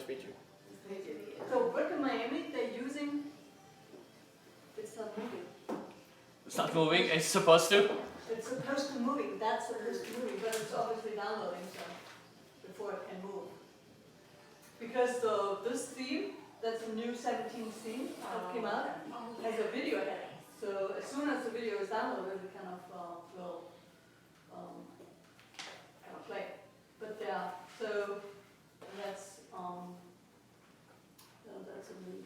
to meet you. So Brick in Miami, they're using, it's not moving. It's not moving, it's supposed to. It's supposed to moving, that's supposed to moving, but it's obviously downloading so before it can move. Because this theme, that's a new 17 theme that came out, has a video in it. So as soon as the video is downloaded, it kind of will kind of play. But yeah, so that's that's a new.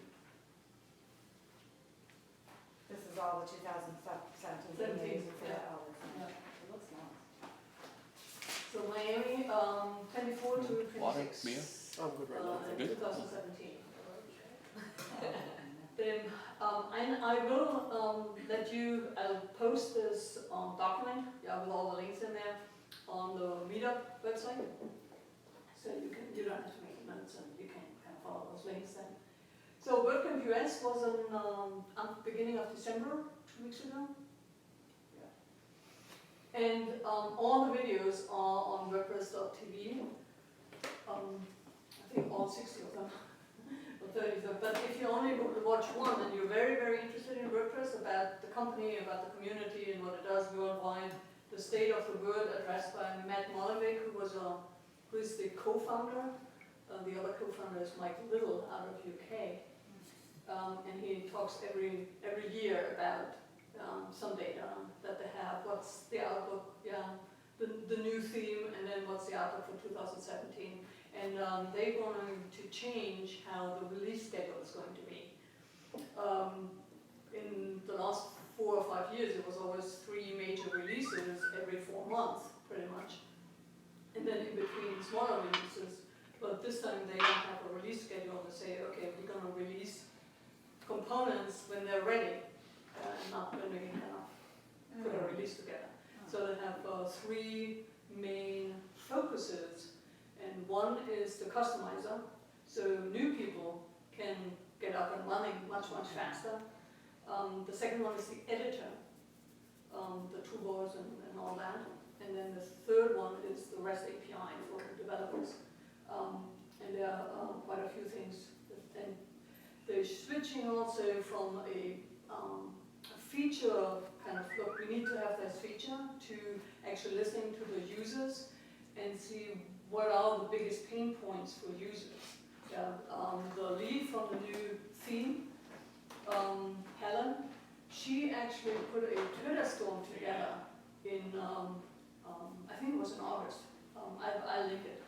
This is all the 2017 music for that. Oh, Yeah. it looks nice. So Miami, 24 to 26. Water, beer? I'm good right now. In Good? 2017. Then I will let you, I'll post this document, yeah, with all the links in there on the Meetup website. So you don't have to make notes and you can kind of follow those links then. So WordCamp US was on beginning of December, 2 weeks ago. Yeah. And all the videos are on WordPress.tv. I think all 60 of them. 30, but if you only watch one and you're very, very interested in WordPress, about the company, about the community and what it does worldwide, the state of the word addressed by Matt Molenbeek, who is the co-founder. The other co-founder is Mike Little out of UK. And he talks every year about some data that they have, what's the outlook, the new theme, and then what's the outlook for 2017. And they're going to change how the release schedule is going to be. In the last 4 or 5 years, it was always 3 major releases every 4 months, pretty much. And then in between smaller releases. But this time they don't have a release schedule to say, okay, we're going to release components when they're ready, not when we kind of put a release together. So they have 3 main focuses. And one is the customizer, so new people can get up and running much, much faster. The second one is the editor, the toolbars and all that. And then the third one is the REST API for developers. And there are quite a few things. And they're switching also from a feature kind of, look, we need to have this feature, to actually listening to the users and see what are the biggest pain points for users. The lead from the new theme, Helen, she actually put a Twitter storm together in, I think it was in August, I link it,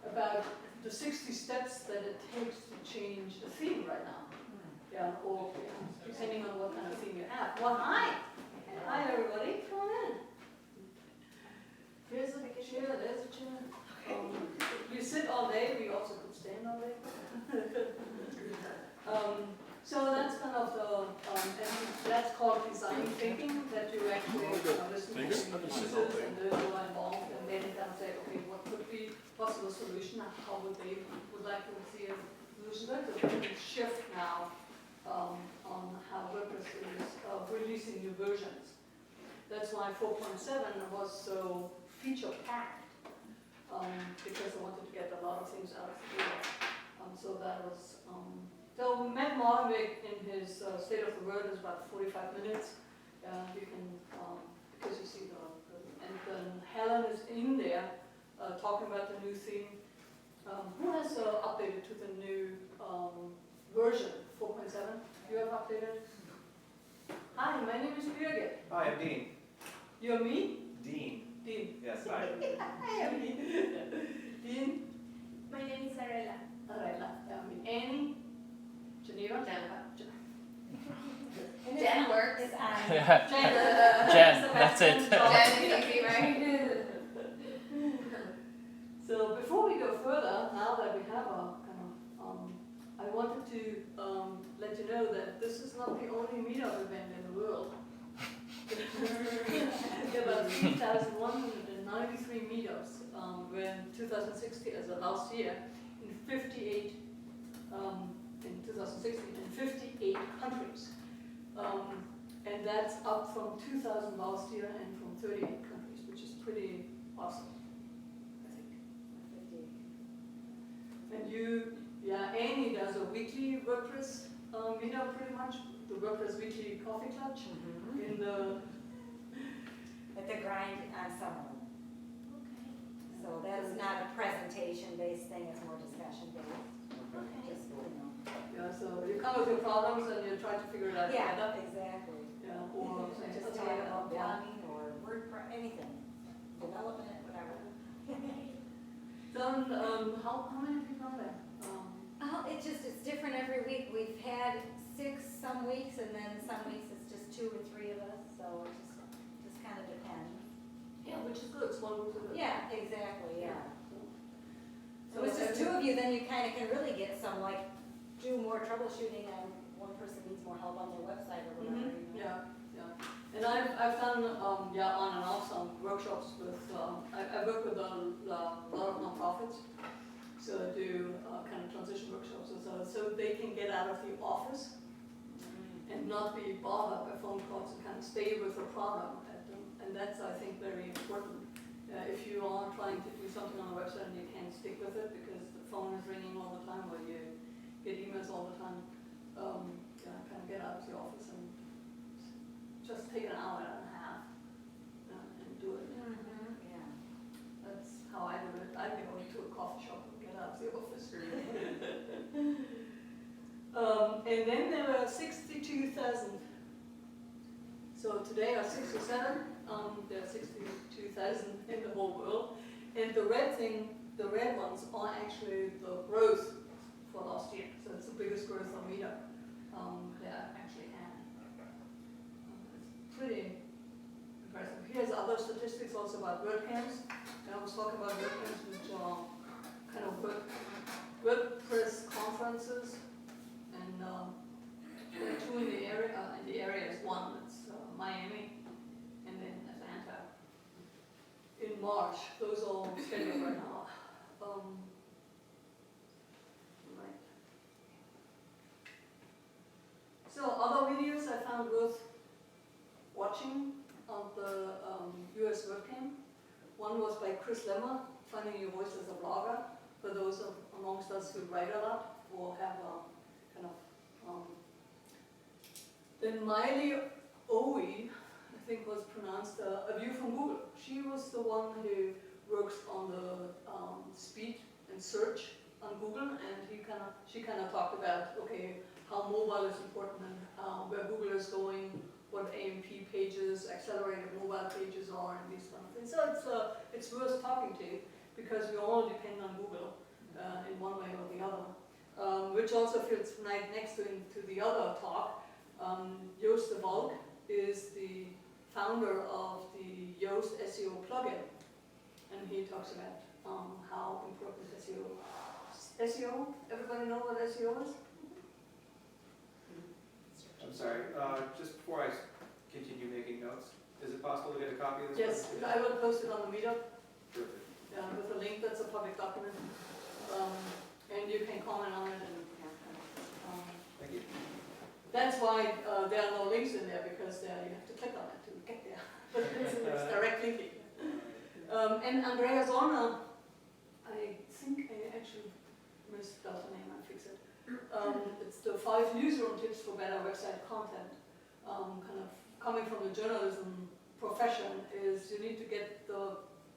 about the 60 steps that it takes to change a theme right now. Yeah, or depending on what kind of theme you have. Well, hi! Hi everybody, come on in. Here's a chair, there's a chair. You sit all day, we also could stand all day. So that's kind of the, and that's called design thinking, that you actually listen to users and those who are involved, and then kind of say, okay, what could be possible solution, how would they like to see a solution? That's a big shift now on how WordPress is releasing new versions. That's why 4.7 was so feature-packed, because I wanted to get a lot of things out of the way. So that was, so Matt Molenbeek in his State of the Word is about 45 minutes. You can, because you see and then Helen is in there talking about the new theme. Who has updated to the new version, 4.7? You have updated? Hi, my name is Birgit. Hi, I'm Dean. You're me? Dean. Dean. Yes, hi. Hi, I'm Dean. Dean? My name is Arela. Arela. Annie? Geneva? Jen works. Jen, that's it. Jen is easy, right? So before we go further, now that we have a kind of, I wanted to let you know that this is not the only meetup event in the world. There were about 3,193 meetups in 2016 as of last year in 58 in 2016 in 58 countries, and that's up from 2,000 last year and from 38 countries, which is pretty awesome, I think. And Annie does a weekly WordPress meetup pretty much, the WordPress Weekly Coffee Clutch in the, At the grind on Summer. Okay. So that's not a presentation-based thing, it's more discussion-based. Okay. Just, so you come with your problems and you try to figure it out Yeah, together. exactly. Yeah, or say, Just okay, talk about yeah. blogging or WordPress, anything, development, whatever. Then, how many people are there? It's different every week. We've had 6 some weeks, and then some weeks it's just 2 or 3 of us, so it just kind of depends. Yeah, which is good, small groups are good. Yeah, exactly, yeah. So So it's just every- 2 of you, then you kind of can really get some, like, do more troubleshooting, and one person needs more help on their website or whatever. you know. Yeah. And I've done, on and off some workshops with, I work with a lot of nonprofits. So I do kind of transition workshops so they can get out of the office and not be bothered by phone calls and kind of stay with the problem. And that's, I think, very important. If you are trying to do something on a website and you can't stick with it because the phone is ringing all the time or you get emails all the time, kind of get out of the office and just take an hour and a half and do it. Yeah. That's how I do it. I go to a coffee shop and get out of the office. And then there were 62,000. So today are 67. There are 62,000 in the whole world. And the red ones are actually the growth for last year. So it's the biggest growth on Meetup that I actually had. It's pretty impressive. Here's other statistics also about WordCamps. And I was talking about WordCamps, which are kind of WordPress conferences. And there are 2 in the area. In the area is 1. It's Miami and then Atlanta. In March, those are all scheduled right now. Right. So other videos I found worth watching on the US WordCamp. One was by Chris Lemmer, Finding Your Voice as a Blogger, for those amongst us who write a lot or have a kind of. Then Miley Owe, I think was pronounced A View from Google. She was the one who works on the speed and search on Google, and she kind of talked about, okay, how mobile is important and where Google is going, what AMP pages, accelerated mobile pages are, and these kind of things. So it's worth talking to because we all depend on Google in one way or the other, which also fits right next to the other talk. Joost de Valk is the founder of the Yoast SEO plugin, and he talks about how important SEO is. SEO, everybody know what SEO is? I'm sorry, just before I continue making notes, is it possible to get a copy of this? Yes, presentation? I will post it on the meetup Perfect. with a link. That's a public document, and you can comment on it. And Thank you. that's why there are no links in there because you have to click on it to get there. But it's direct linking. And Andrea Zorna, I think I actually misspelled the name. I fix it. It's the 5 newsroom tips for better website content. Kind of coming from the journalism profession is you need to get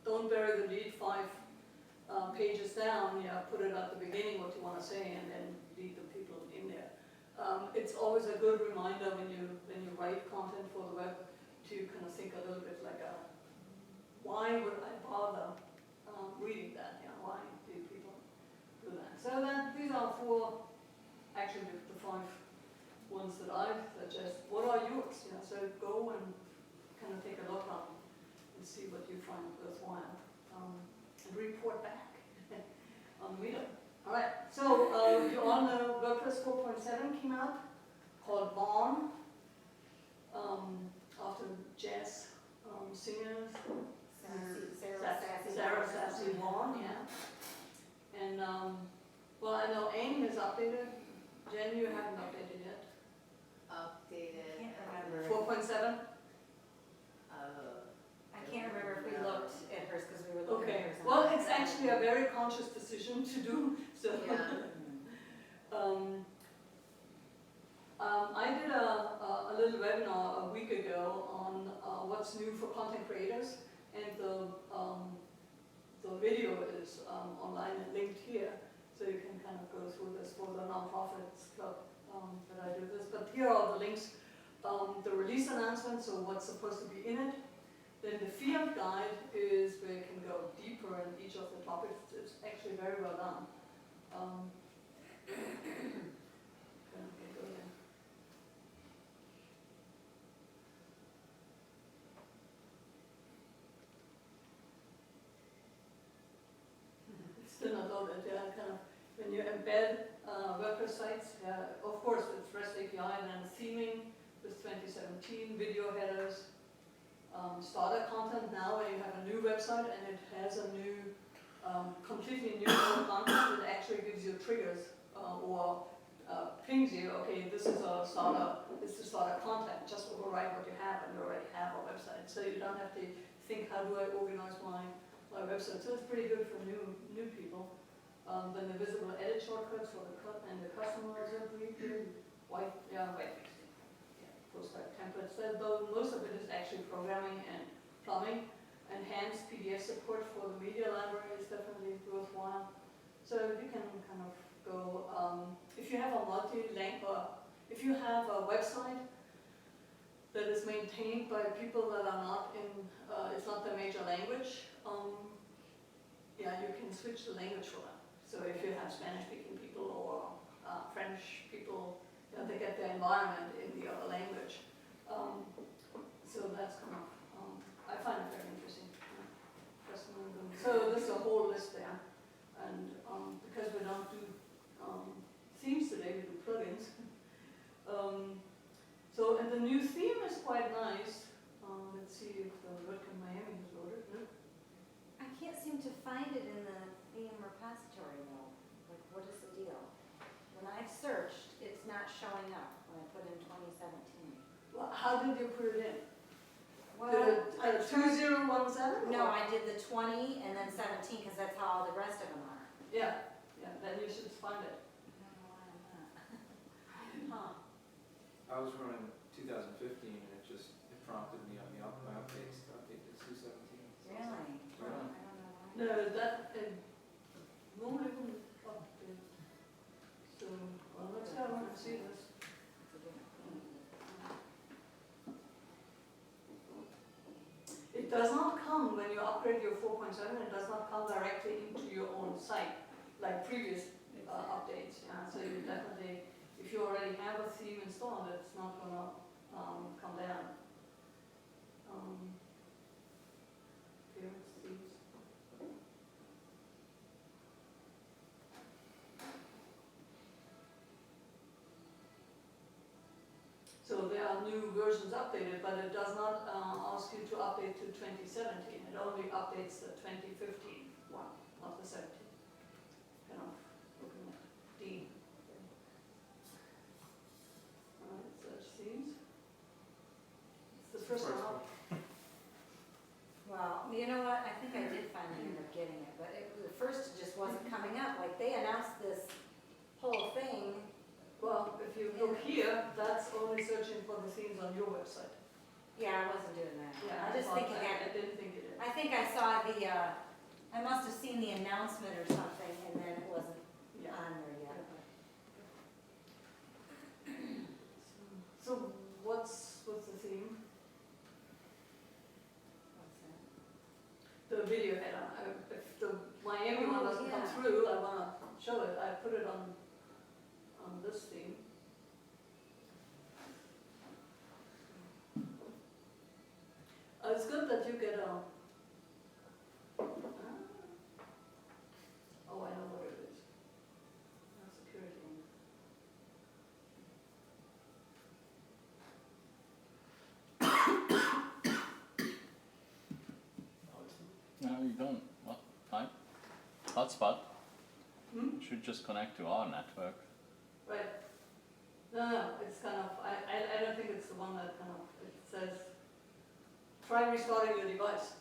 don't bury the lead 5 pages down. Put it at the beginning what you want to say, and then lead the people in there. It's always a good reminder when you write content for the web to kind of think a little bit like why would I bother reading that? Why do people do that? So these are 4, actually the 5 ones that I suggest. What are yours? So go and kind of take a look on and see what you find worthwhile, and report back on Meetup. All right. So you all know WordPress 4.7 came out, called Vaughn, after jazz singers. Sarah Sassy Vaughn, yeah. And well, I know AIM is updated. Jen, you haven't updated yet. Updated. Can't remember. 4.7. I can't remember if we looked at hers because we were looking at Okay. hers. Well, it's actually a very conscious decision to do. So Yeah. what's new for content creators, and the video is online and linked here, so you can kind of go through this for the nonprofits club that I do this. But here are the links, the release announcement, so what's supposed to be in it. Then the field guide is where you can go deeper in each of the topics. It's actually very well done. Okay, go there. It's still not loaded, yeah, kind of, when you embed WordPress sites, of course it's REST API and then theming with 2017, video headers, starter content now when you have a new website and it has a new, completely new content, it actually gives you triggers or pings you, okay, this is the starter content, just override what you have and you already have a website. So you don't have to think, how do I organize my website? So it's pretty good for new people. Then the visible edit shortcuts for the customers are pretty good. White fixing. Post-type templates. Though most of it is actually programming and plumbing. Enhanced PDF support for the media library is definitely worthwhile. So you can kind of go, if you have a if you have a website that is maintained by people that are not in, it's not their major language, you can switch the language for them. So if you have Spanish-speaking people or French people, they get their environment in the other language. So that's kind of, I find it very interesting. So there's a whole list there. And because we don't do themes today, we do plugins. And the new theme is quite nice. Let's see if the WordPress Miami is loaded. No? I can't seem to find it in the theme repository though. Like, what is the deal? When I've searched, it's not showing up when I put in 2017. Well, how did you put it in? Well, I Did it tried- 2017? No, I did the 20 and then 17 because that's how all the rest of them are. Yeah, then you should find it. I don't know why I'm not. I was running 2015 and it prompted me on my updates to update to 2017. Really? Yeah. I don't know why. No, that normally wouldn't update. So let's go and see this. It's a different theme. It does not come when you upgrade your 4.7. It does not come directly into your own site like previous updates. Yeah, so you definitely, if you already have a theme installed, it's not going to come down. Appearance themes. So there are new versions updated, but it does not ask you to update to 2017. It only updates the 2015 one, not the 17. Kind of looking at D. Alright, search themes. It's the first one up. Well, you know what, I think I did finally end up getting it, but at first it just wasn't coming up. Like, they announced this whole thing. Well, if you look here, that's only searching for the themes on your website. Yeah, I wasn't doing that. Yeah, I just thought thinking that. that, I didn't think it did. I think I saw the, I must have seen the announcement or something, and then it wasn't Yeah. on there yet. So what's the theme? What's that? The video header. If the Miami one Oh, doesn't come yeah. through, I want to show it. I put it on this theme. It's good that you get a. Oh, I know what it is. Security. No, you don't. What? Fine. Hotspot. Should just connect to our network. Right. No, it's kind of, I don't think it's the one that kind of, it says, try restarting your device.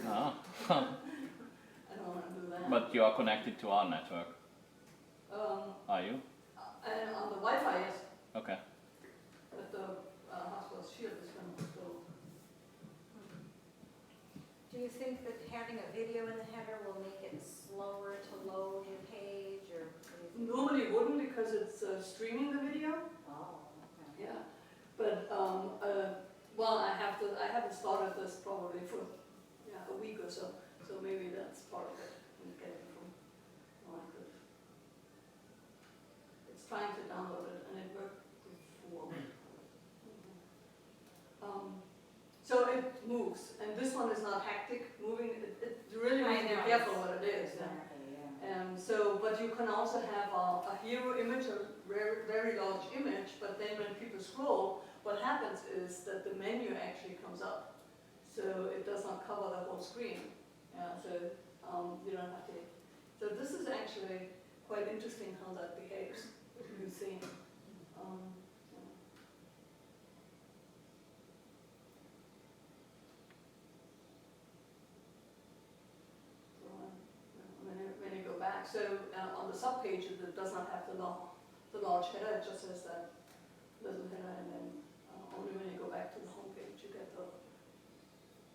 Ah. I don't want to do that. But you are connected to our network, are you? And on the Wi-Fi, yes, Okay. but the hotspot shield is going to still think that having a video in the header will make it slower to load your page, or what do you think? Normally it wouldn't because it's streaming the video. Oh, okay. Yeah, but, well, I haven't started this probably for, a week or so, so maybe that's part of it, and get it from, it's trying to download it, and it worked before. So it moves, and this one is not hectic, moving, it really I needs to be know, careful it's- what it is, yeah. Exactly, yeah. So, but you can also have a hero image, a very large image, but then when people scroll, what happens is that the menu actually comes up. So it does not cover the whole screen. So you don't have to. So this is actually quite interesting how that behaves, the new theme. When you go back, so on the sub page it does not have the large header, it just has that little header, and then only when you go back to the home page you get the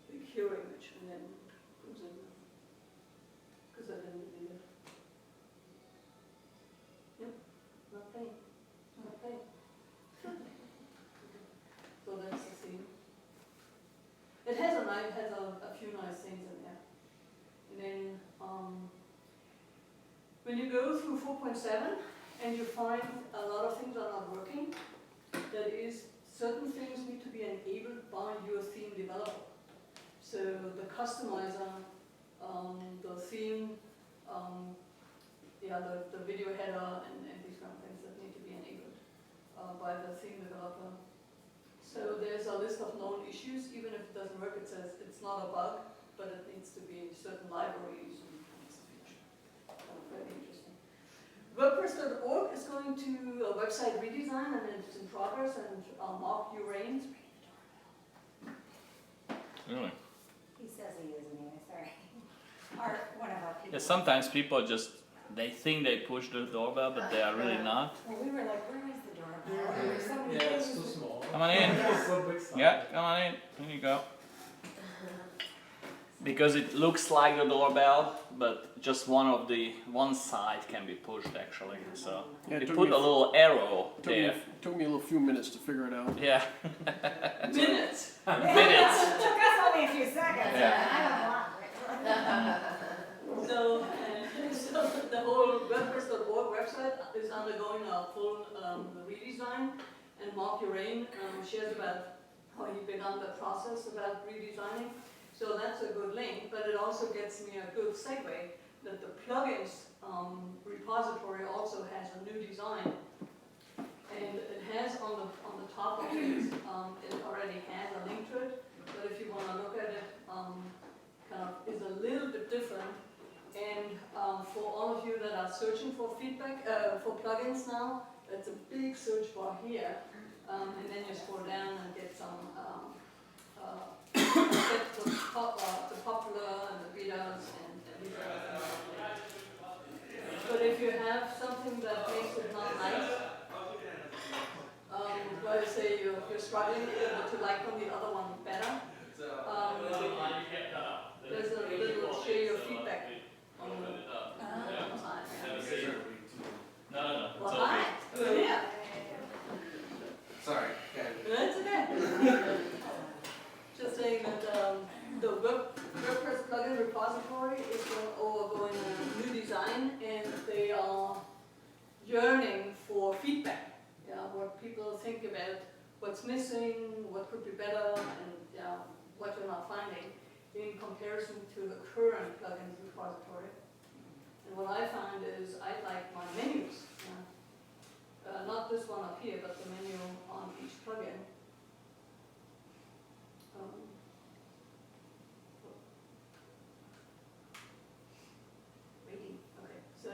big hero image, and then it comes in, because I didn't need it. Yep, not paying, not paying. So that's the theme. It has a few nice things in there. And then when you go through 4.7 and you find a lot of things are not working, that is, certain things need to be enabled by your theme developer. So the customizer, the theme, the video header, and these kind of things that need to be enabled by the theme developer. So there's a list of known issues. Even if it doesn't work, it says it's not a bug, but it needs to be certain libraries and things to feature. Very interesting. WordPress.org is going to a website redesign, and it's in progress, and Mark Urain. Really? He says he is anyway, sorry. Or one of our people. Yeah, sometimes people just, they think they push the doorbell, but they are really not. Well, we were like, where is the doorbell? There were so many Yeah, it's things. so small. Come on in. It's so big size. Yeah, come on in. Here you go. Because it looks like the doorbell, but just one side can be pushed actually. So Yeah, it you took put me a little arrow Took me, there. took me a little few minutes to figure it out. Yeah. Minutes. Minutes. It took us only a few seconds. Yeah. I don't want it. So the whole WordPress.org website is undergoing a full redesign, and Mark Urain shares about how he began the process about redesigning. So that's a good link, but it also gets me a good segue that the plugins repository also has a new design, and it has on the top of it, it already has a link to it. But if you want to look at it, kind of is a little bit different. And for all of you that are searching for feedback for plugins now, it's a big search bar here, and then you scroll down and get some. Get the popular and the betas and these other things. But if you have something that makes it not nice, where you say you're struggling to like on the other one better, there's a little share your feedback on the side. No. Well, hi. Good. Yeah. Sorry. That's okay. Just saying that the WordPress plugin repository is undergoing a new design, and they are yearning for feedback. Yeah, what people think about what's missing, what could be better, and what you're not finding in comparison to the current plugins repository. And what I find is I like my menus. Not this one up here, but the menu on each plugin. Reading. Okay, so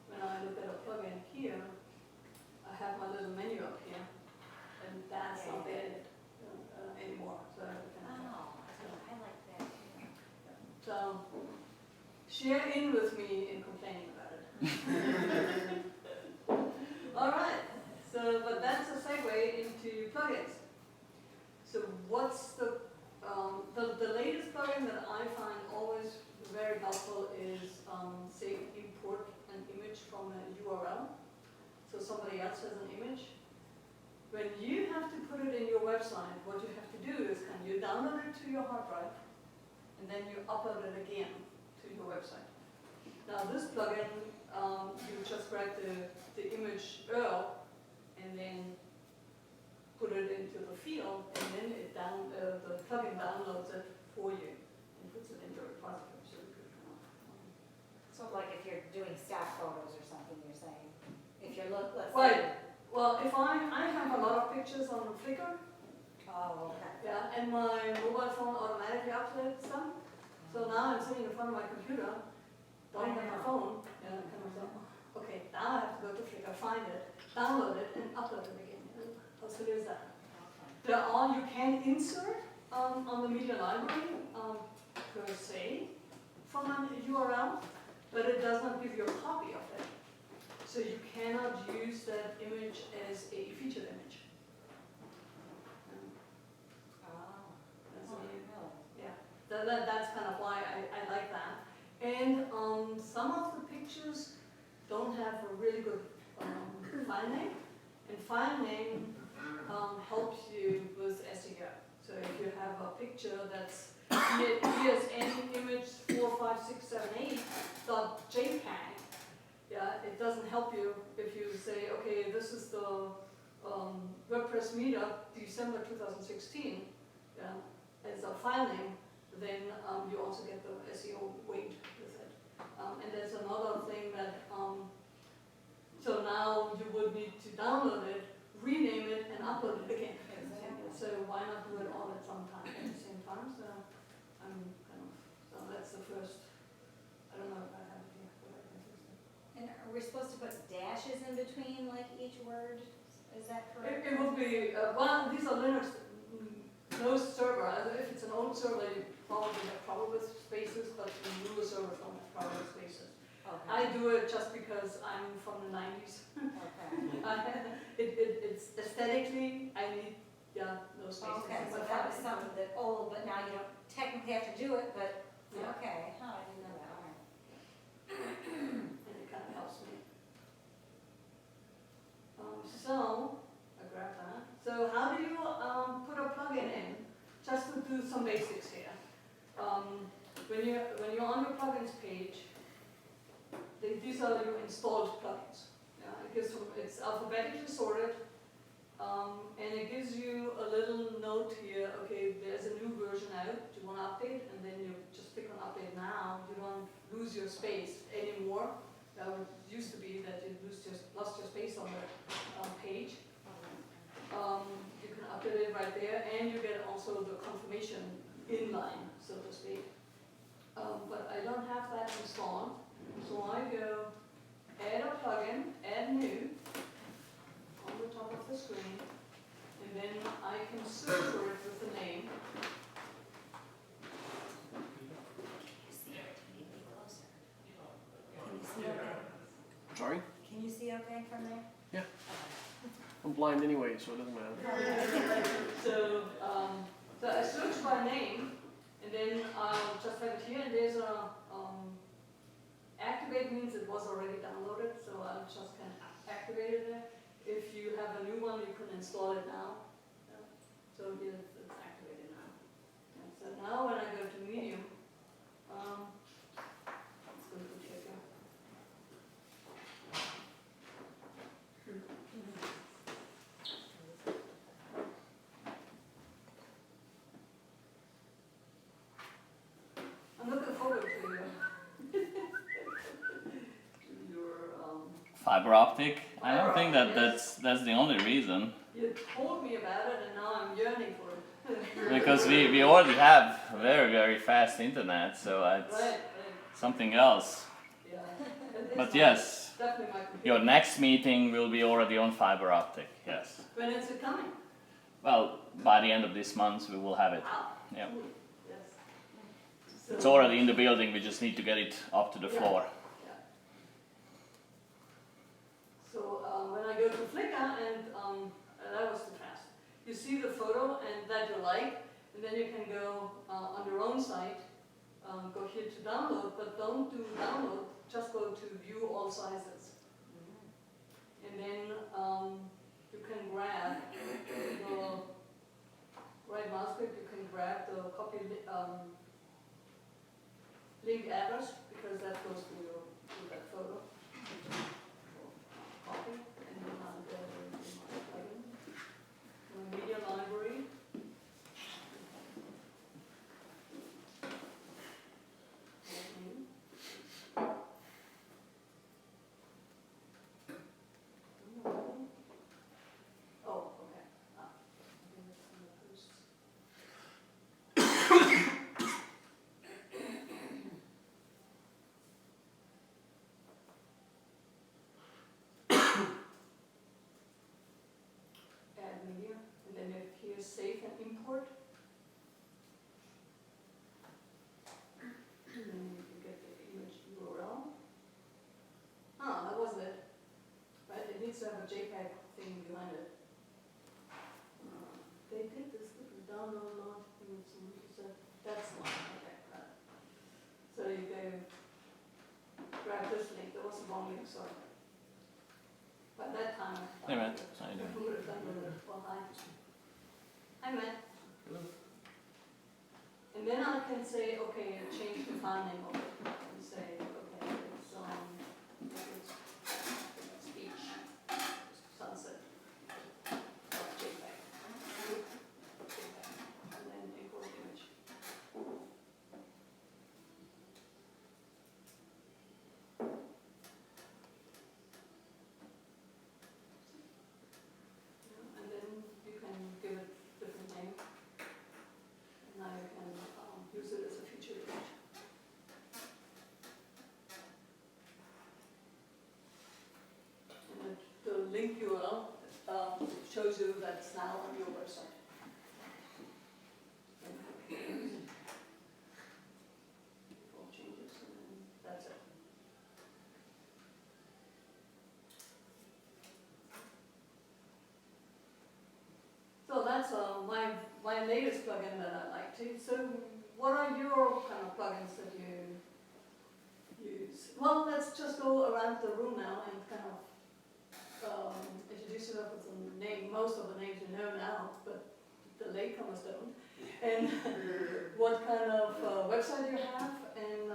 when I look at a plugin here, I have my little menu up here, and that's not there anymore. So Oh, I like that too. So share in with me in complaining about it. All right. So, but that's a segue into plugins. So what's the latest plugin that so somebody else has an image. When you have to put it in your website, what you have to do is you download it to your hard drive, and then you upload it again to your website. Now this plugin, you just grab the image URL and then put it into the field, and then the plugin downloads it for you and puts it in your repository. So you could So like if you're doing staff photos or something, you're saying, if you're let's say. Right. Well, if I have a lot of pictures on Flickr, Oh, okay. yeah, and my mobile phone automatically updates them. So now I'm sitting in front of my computer, don't have my phone, and I'm kind of like, okay, now I have to go to Flickr, find it, download it, and upload it again. How silly is that? You can insert on the media library per se from an URL, but it does not give you a copy of it. So you cannot use that image as a featured image. That's kind of why I like that. And some of the pictures don't have a really good file name, and file name helps you with SEO. So if you have a picture that's ESN image 45678.jpg, yeah, it doesn't help you if you say, okay, this is the WordPress meetup December 2016, yeah, as a file name. Then you also get the SEO weight with it. And there's another thing that, so now you would need to download it, rename it, and upload it again. So why not do it all at the same time? So so that's the first, I don't know if I have it here. And are we supposed to put dashes in between like each word? Is that correct? It would be, well, these are Linux, no server. If it's an old server, you probably have trouble with spaces, but the newer servers don't have trouble with spaces. Okay. I do it just because I'm from the 90s. Okay. It's aesthetically, I need, those spaces. Okay, so that was something that old, but now you don't technically have to do it, but, Yeah. okay, oh, I didn't know that, all right. And it kind of helps me. So, I grabbed that. So how do you put a plugin in? Just to do some basics here. When you're on your plugins page, these are your installed plugins. It's alphabetically sorted, and it gives you a little note here. Okay, there's a new version out. Do you want to update? And then you just click on update now. You don't lose your space anymore. It used to be that you lost your space on the page. You can update it right there, and you get also the confirmation inline, so to speak. But I don't have that installed, so I go add a plugin, add new, on the top of the screen, and then I can search for it with the name. Sorry? Can you see okay from there? Yeah. I'm blind anyway, so it doesn't matter. So I search by name, and then I'll just have it here, and there's a activate means it was already downloaded, so I'll just kind of activate it there. If you have a new one, you can install it now. So here it's activated now. And so now when I go to Medium, let's go to Flickr. I'm looking forward to Fiber optic? I don't think that's the only reason. you told me about it, and now I'm yearning for it. Because we already have very, very fast internet, so it's Right. something else. Yeah. But yes, Definitely my computer. your next meeting will be already on fiber optic, yes. When is it coming? Well, by the end of this month we will have it. Wow. Yeah. Cool. Yes. So- It's already in the building, we just need to get it up to the Yeah. floor. Yeah. So when I go to Flickr, and that was too fast. You see the photo and that you like, and then you can go on your own site, go here to download, but don't do download, just go to view all sizes. And then needs to have a JPEG thing behind it. They did this little download launch thing, so that's one, okay, got it. So you go grab this link, there was a wrong link, sorry. By that time, I Hey, Matt. thought How you doing? who would have done with it, well, hi. Hi, Matt. Hello. And then I can say, okay, change the file name of it, and say, okay, it's speech, sunset, JPEG, and then import image. And then you can give it different name. And now you can use it as a feature image. And the link URL shows you that's now on your website. All changes, and then that's it. So that's my latest plugin that I like to. So what are your kind of plugins that you use? Well, let's just go around the room now and kind of introduce yourself with some name. Most of the names you know now, but the latecomers don't. And what kind of website you have, and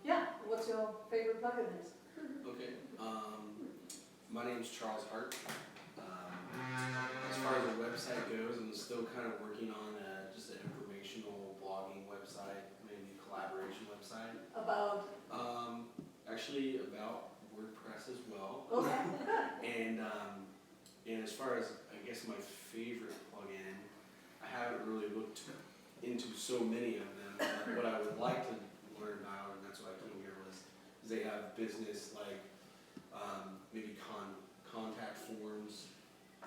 yeah, what's your favorite plugin is? Okay. My name's Charles Hart. As far as the website goes, I'm still kind of working on just an informational blogging website, maybe collaboration website. About, Actually about WordPress as well. okay, And as far as I guess my favorite plugin, I haven't really looked into so many of them. But what I would like to learn about, and that's why I came here, was they have business like maybe contact forms,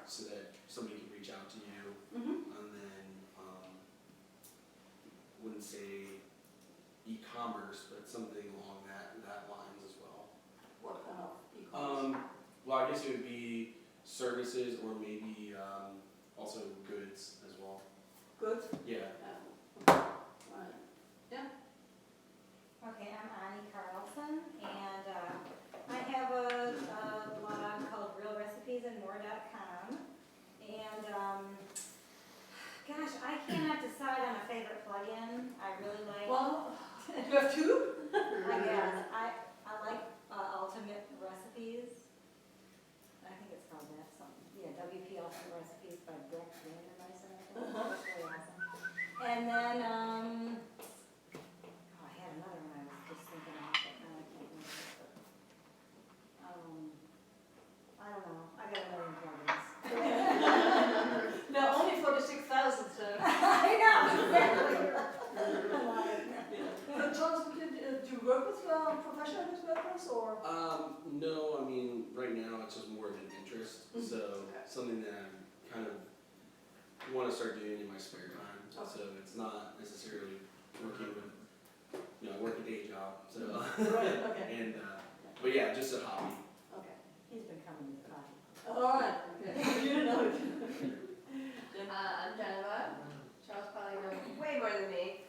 so that somebody can reach out to you, and then wouldn't say e-commerce, but something along that lines as well. what kind of e-commerce? Well, I guess it would be services or maybe also goods as well. Good? Yeah. Right. Yeah. Okay, I'm Ani Carlson, and I have a blog called realrecipesandmore.com, and gosh, I cannot decide on a favorite plugin. I really like, Well, you have two? I guess, I like Ultimate Recipes. I think it's called that, something, yeah, WP Ultimate Recipes by Brooke Vandermeister, I think. That's really awesome. And then, oh, I had another one I was just thinking of, but now I can't remember it, but, I don't know, I got a million plugins. No, only for the 6,000, so. I know, exactly. So, Charles, do you work with professionals with WordPress, or? No, I mean right now it's just more of an interest, so Okay. something that I kind of want to start doing in my spare time. Okay. So it's not necessarily working with, I work a day job, so Right, okay, and but yeah, just a hobby. okay. He's been coming to coffee. All right, okay. You didn't know it. I'm Jennifer. Charles probably knows way more than me.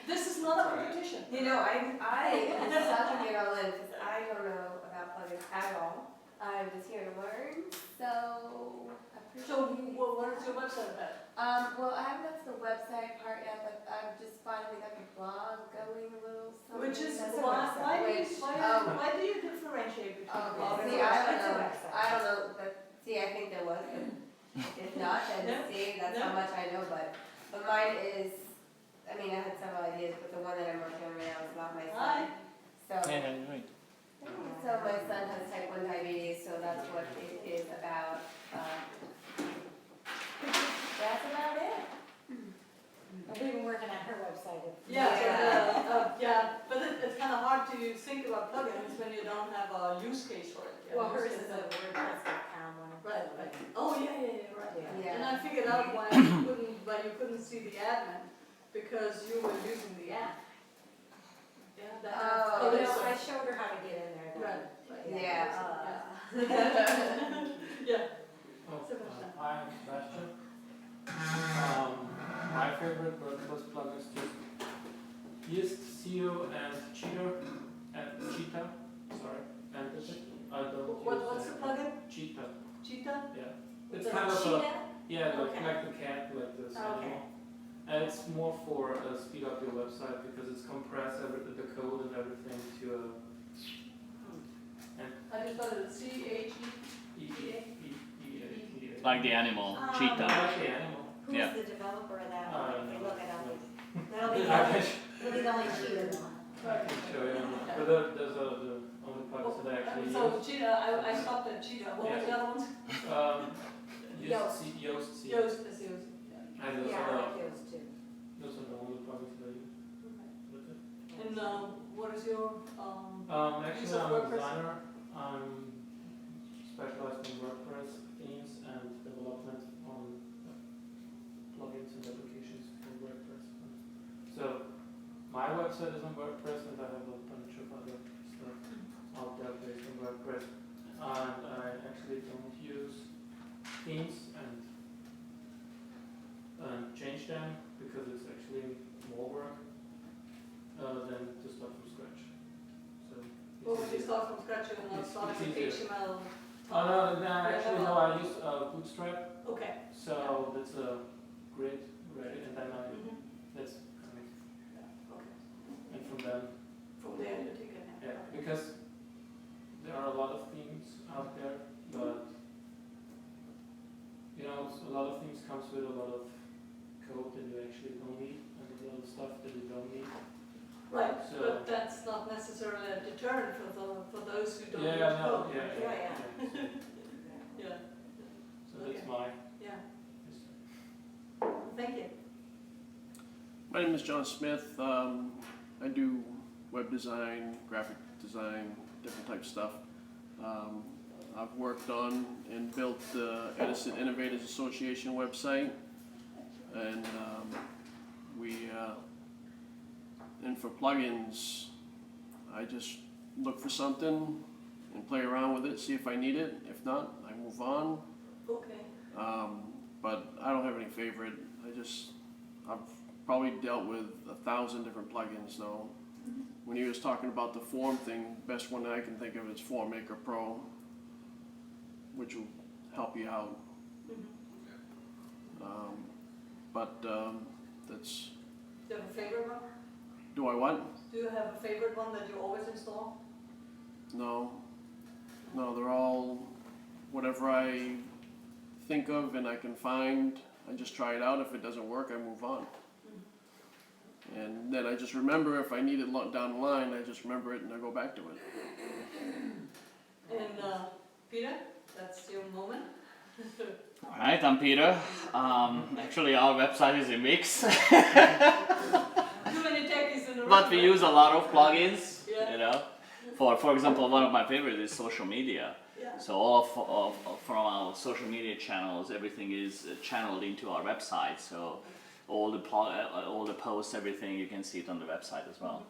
This is not a competition. You know, I am such a Marilyn because I don't know about plugins at all. I'm just here to learn, so I appreciate So, you. what is your website about? Well, I haven't got to the website part yet, but I've just finally got the blog going a little. Something. Which is, That's a why website. why do you differentiate between Oh, blog and see, I website? don't know. website. I don't know, but see, I think there was, but if not, then No. see, that's how much I know. But mine is, I mean, I had several ideas, but the one that I'm working on right now is about my son. So, Hey, how you doing? so my son has type 1 diabetes, so that's what it is about. That's about it. I've been working on her website. Yeah, but it's kind of hard to think about plugins when you don't have a use case for it. Yeah, Well, use hers case is a WordPress.com one. Right, right. Oh, yeah, right. Yeah. And I figured out why you couldn't see the admin, because you were using the app. Yeah, that. Oh, Oh, it is no, a- I showed her how to get in there. then. Right, right. Yeah. Yeah. Yeah. Oh, Sebastian. I'm Sebastian. My favorite WordPress plugin is just Yeast, SEO, and Cheetah. Sorry, and I don't What's the plugin? Cheetah. Cheetah? Yeah, it's The kind of a Cheetah? yeah, Okay. like the cat, like this Okay. animal. And it's more for speed up your website because it's compressed the code and everything to How do you spell it? C-H-E? Like the animal, Um, cheetah. Actually, animal. Who's Yeah. the developer of that Uh, one? If we no, look it up, no. that'll be I the only, can it'll be the only cheater one. I can show you. But there's the only plugins that I actually So use. Cheetah, I stopped at Cheetah. What was the other ones? Yoast. Yoast, Yoast. Yeah. And those Yeah, I are like those too. those are the only plugins that I use. That's it. And what is your use Actually, of I'm a WordPress? designer. I'm specialized in WordPress themes and development on plugins and applications for WordPress. So my website is on WordPress, and I have a bunch of other stuff out there based on WordPress. And I actually don't use themes and change them because it's actually more work than to start from scratch. So Well, when you easier. start from scratch, you're not starting with It's easier. HTML. Oh no, actually no, I use Bootstrap, Okay. so that's a grid, right, and then Mhm. that's kind of, Yeah, okay. and from then, From there you take it. yeah, because there are a lot of themes out there, but you know, a lot of things comes with a lot of code that you actually don't need, and a lot of stuff that you don't need. Right, So- but that's not necessarily a deterrent for those who don't Yeah, use no, code. Yeah. Yeah, So that's Okay. my, yeah. Thank you. My name is John Smith. I do web design, graphic design, different type of stuff. I've worked on and built the Edison Innovators Association website, and and for plugins, I just look for something and play around with it, see if I need it. If not, I move on. Okay. But I don't have any favorite. I've probably dealt with 1,000 different plugins now. When he was talking about the form thing, best one that I can think of is FormMaker Pro, which will help you out. That's. Do you have a favorite one? Do I what? Do you have a favorite one that you always install? No, they're all whatever I think of and I can find. I just try it out. If it doesn't work, I move on. And then I just remember if I need it down the line, I just remember it and I go back to it. And Peter, that's your moment. Alright, I'm Peter. Actually, our website is a mix, Too many techies in the room. but we use a lot of plugins. Yeah. You know, for example, one of my favorites is social media. Yeah. So all from our social media channels, everything is channeled into our website. So all the posts, everything, you can see it on the website as well.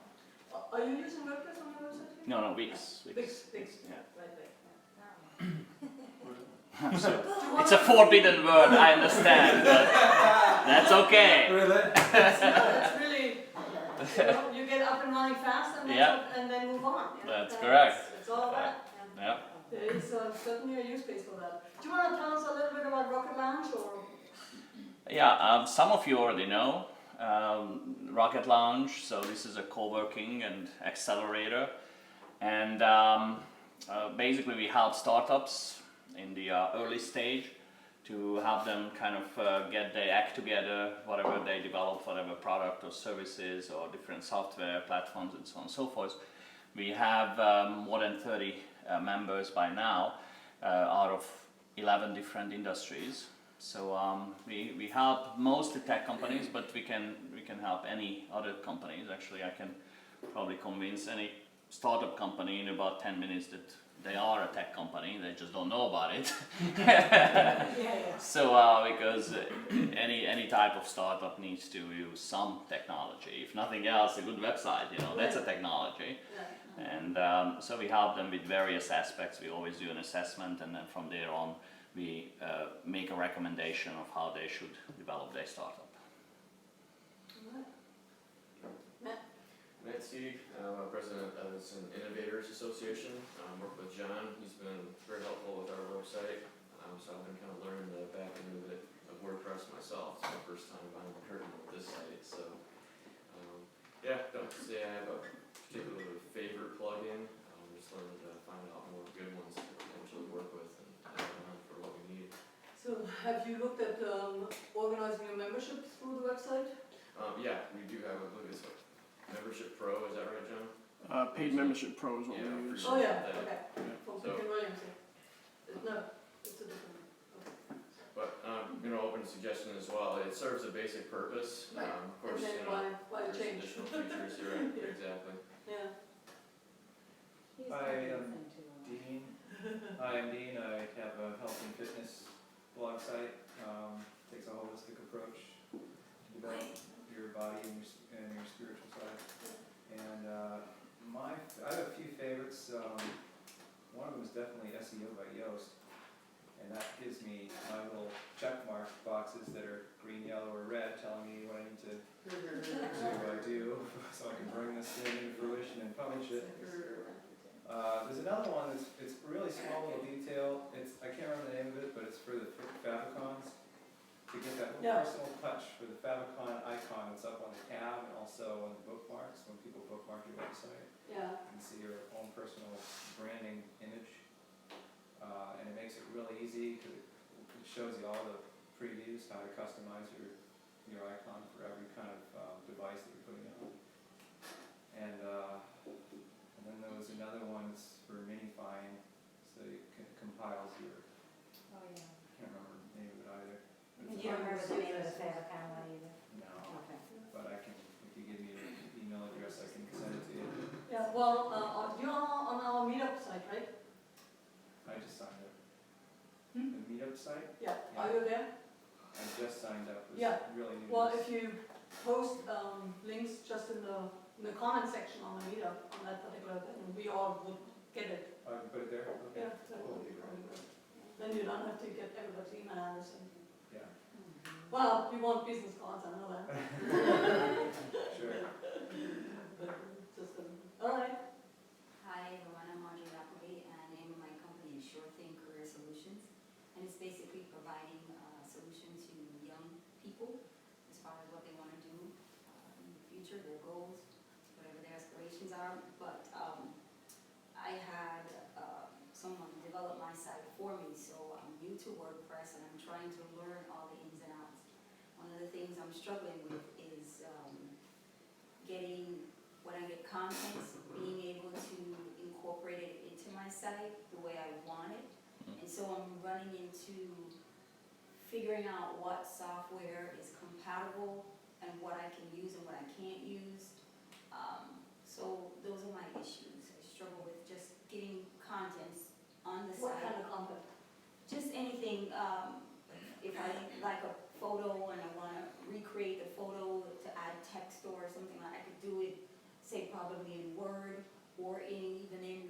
Are you using WordPress on your website? No, Wix. Wix. Yeah. Right. So, it's a forbidden word, I understand, but that's okay. Really? No, it's really, you get up and running fast and then, Yeah. and then move on. You know? That's correct. It's all that. Yeah. There is certainly a use case for that. Do you want to tell us a little bit about Rocket Lounge or? Yeah, some of you already know Rocket Lounge. So this is a co-working and accelerator, and basically we help startups in the early stage to help them kind of get their act together, whatever they develop, whatever product or services or different software platforms and so on and so forth. We have more than 30 members by now out of 11 different industries. So we help mostly tech companies, but we can help any other companies. Actually, I can probably convince any startup company in about 10 minutes that they are a tech company, they just don't know about it. Yeah. So because any type of startup needs to use some technology. If nothing else, a good website, that's a technology. Yeah. And so we help them with various aspects. We always do an assessment, and then from there on, we make a recommendation of how they should develop their startup. Matt Steve, I'm president of an Innovators Association. Work with John. He's been very helpful with our website. So I've been kind of learning the back end of it of WordPress myself. It's my first time behind the curtain with this site. So yeah, don't say I have a particular favorite plugin. I'm just learning to find out more good ones to potentially work with and add on for what we need. So have you looked at organizing your membership through the website? Yeah, we do have a look at this Membership Pro. Is that right, John? Paid membership pro is what Yeah, we use. Oh, yeah, that- okay. From So- Picken Williams. No, it's a different one. Okay. But, open suggestion as well, it serves a basic purpose, Right. of course, And then why there's change? additional features here, Yeah. exactly. Yeah. He's I probably am listening to us. Dean. Hi, I'm Dean. I have a health and fitness blog site. Takes a holistic approach to develop your body and your spiritual side. And I have a few favorites. One of them is definitely SEO by Yoast, and that gives me my little check mark boxes that are green, yellow, or red, telling me what I need to do so I can bring this thing into fruition and publish it. There's another one that's it's really small little detail. I can't remember the name of it, but it's for the favicons. To get that little Yeah. personal touch for the favicon icon that's up on the tab and also on the bookmarks when people bookmark your website. Yeah. You can see your own personal branding image, and it makes it really easy because it shows you all the previews, how to customize your icon for every kind of device that you're putting on. And then there was another one that's for minifying, so it compiles your, Oh, yeah. I can't remember the name of it either. And you don't remember the name of the Favicon one either? No, Okay. but I can, if you give me your email address, I can send it to you. Yeah, well, you're on our meetup site, right? I just signed up. Hmm? The meetup site? Yeah. Are you there? I just signed up. It was Yeah. really new. Well, if you post links just in the comment section on the meetup on that particular, then we all would get it. I can put it there? Okay. Yeah, that would be very good. Then you don't have to get everybody's email address. Yeah, Well, you want business cards, I know that. sure. But just, all right. Hi everyone, I'm Audrey Appleby and the name of my company is Sure Thing Career Solutions. And it's basically providing a solution to young people as far as what they want to do in the future, their goals, whatever their aspirations are. But I had someone develop my site for me, so I'm new to WordPress and I'm trying to learn all the ins and outs. One of the things I'm struggling with is getting, when I get content, being able to incorporate it into my site the way I want it. And so I'm running into figuring out what software is compatible and what I can use and what I can't use. So those are my issues. I struggle with just getting contents on the What site. kind of content? Just anything, if I like a photo and I want to recreate the photo to add text or something, like I could do it, say probably in Word or even in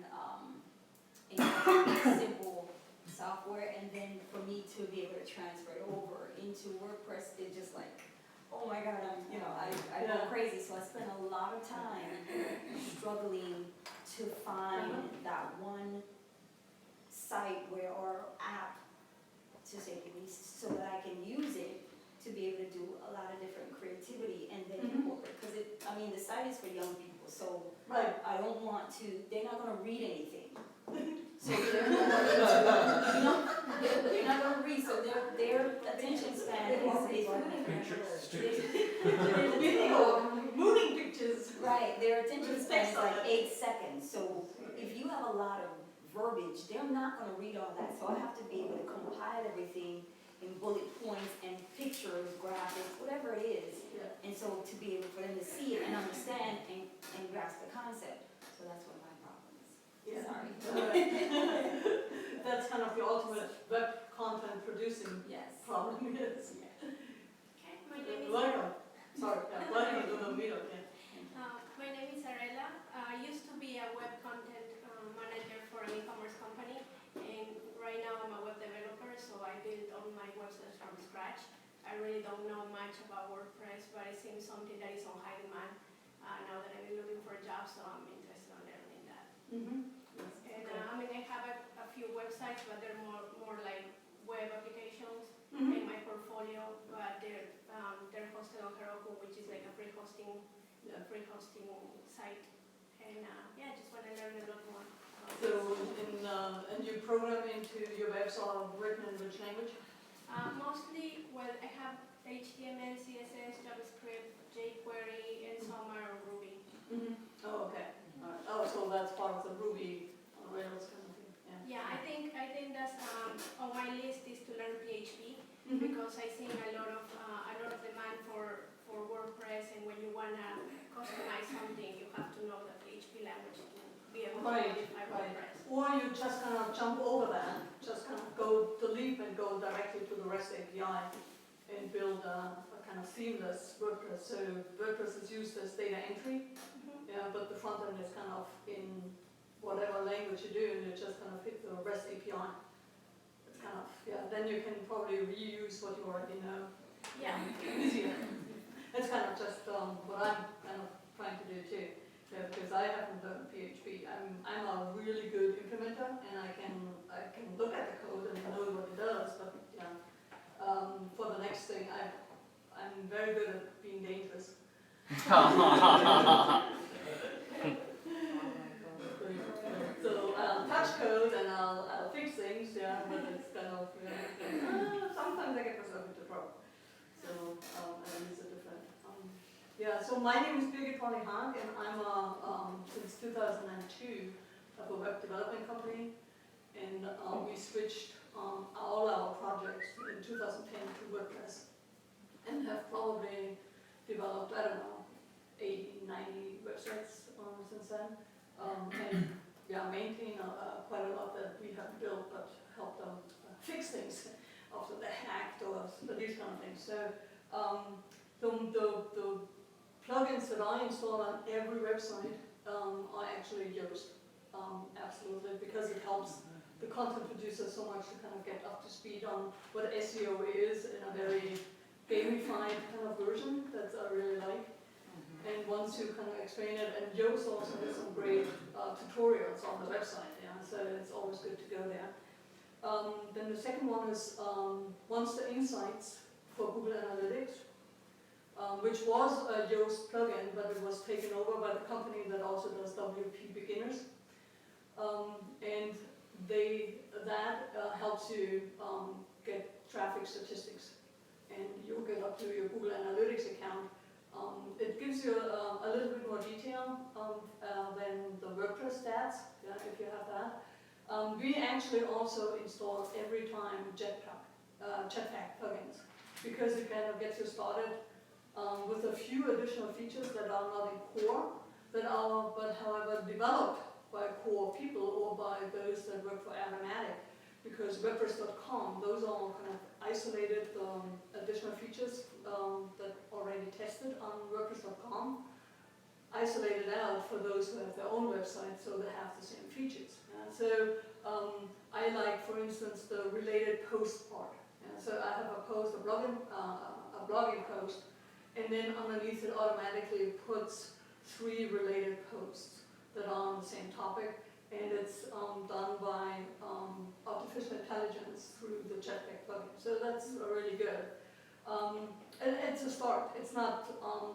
simple software, and then for me to be able to transfer it over into WordPress, it's just like, oh my God, I go Yeah. crazy. So I spend a lot of time struggling to find that one site or app to say at least so that I can use it to be able to do a lot of different creativity and then incorporate, because the site is for young people, so Right. I don't want to, they're not gonna read anything. So they're not gonna, they're not gonna read, so their attention span is Video, moving pictures. right, their attention span is like 8 seconds, so if you have a lot of verbiage, they're not gonna read all that, so I have to be able to compile everything in bullet points and pictures, graphics, whatever it is, Yeah. and so to be able for them to see it and understand and grasp the concept, so that's what my problem is. Yeah. Sorry. That's kind of the ultimate web content producing Yes. problem, yes. Okay, my name is Welcome. Sorry, welcome to the meetup, yeah. my name is Arela. I used to be a web content manager for an e-commerce company, and right now I'm a web developer, so I build all my websites from scratch. I really don't know much about WordPress, but it seems something that is on high demand now that I've been looking for a job, so I'm interested in learning that. And I mean, I have a few websites, but they're more like web applications in my portfolio, but they're hosted on Heroku, which is like a free hosting site. And yeah, I just want to learn a lot more. So, and you program into your webs are written in which language? Mostly, well, I have HTML, CSS, JavaScript, jQuery, and some are Ruby. Oh, okay. All right. Oh, so that's part of the Ruby on Rails kind of thing, yeah. Yeah, I think that's on my list is to learn PHP because I see a lot of demand for WordPress, and when you wanna customize something, you have to know the PHP language to be able to modify WordPress. Or you just kind of jump over that, just kind of go delete and go directly to the REST API and build a kind of seamless WordPress. So WordPress is used as data entry, yeah, but the front end is kind of in whatever language you do, and you just kind of hit the REST API. It's kind of, yeah, then you can probably reuse what you already know. Yeah. Easier. It's kind of just what I'm kind of trying to do too. Yeah, because I haven't learned PHP. I'm a really good implementer, and I can look at the code and know what it does. But yeah, for the next thing, I'm very good at being dangerous. So I'll touch code and I'll fix things, yeah. But it's kind of sometimes I get myself into trouble. So and it's a different. Yeah, so my name is Birgit Hag, and I'm since 2002 of a web development company, and we switched all our projects in 2010 to WordPress, and have probably developed, I don't know, 80, 90 websites since then, and yeah, maintain quite a lot that we have built, but help them fix things after they're hacked or these kind of things. So the plugins that I install on every website are actually Yoast, absolutely, because it helps the content producer so much to kind of get up to speed on what SEO is in a very gamified kind of version that I really like. And once you kind of explain it, and Yoast also has some great tutorials on the website, yeah, so it's always good to go there. Then the second one is Monster Insights for Google Analytics, which was a Yoast plugin, but it was taken over by the company that also does WP Beginners. And that helps you get traffic statistics, and you'll get up to your Google Analytics account. It gives you a little bit more detail than the WordPress stats, yeah, if you have that. We actually also install every time Jetpack plugins, because it kind of gets you started with a few additional features that are not in core, but however developed by core people or by those that work for Automatic, because WordPress.com, those are all kind of isolated additional features that already tested on WordPress.com, isolated out for those who have their own website, so they have the same features. So I like, for instance, the related post part. So I have a post, a blogging post, and then underneath it automatically puts 3 related posts that are on the same topic, and it's done by artificial intelligence through the Jetpack plugin. So that's really good. And it's a start. It's not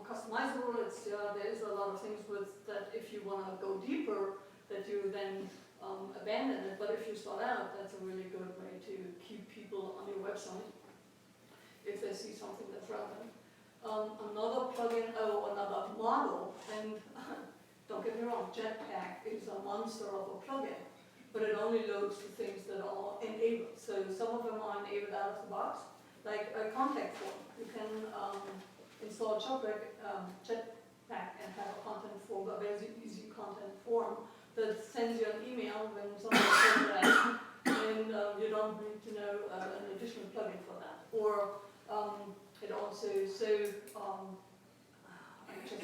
customizable. There's a lot of things with that. If you want to go deeper, that you then abandon it. But if you start out, that's a really good way to keep people on your website if they see something that's relevant. Another plugin, another model, and don't get me wrong, Jetpack is a monster of a plugin, but it only loads the things that are enabled. So some of them are enabled out of the box, like a contact form. You can install Jetpack and have a content form, a very easy content form that sends you an email when someone says that, and you don't need to know an additional plugin for that. Or it also, I just want to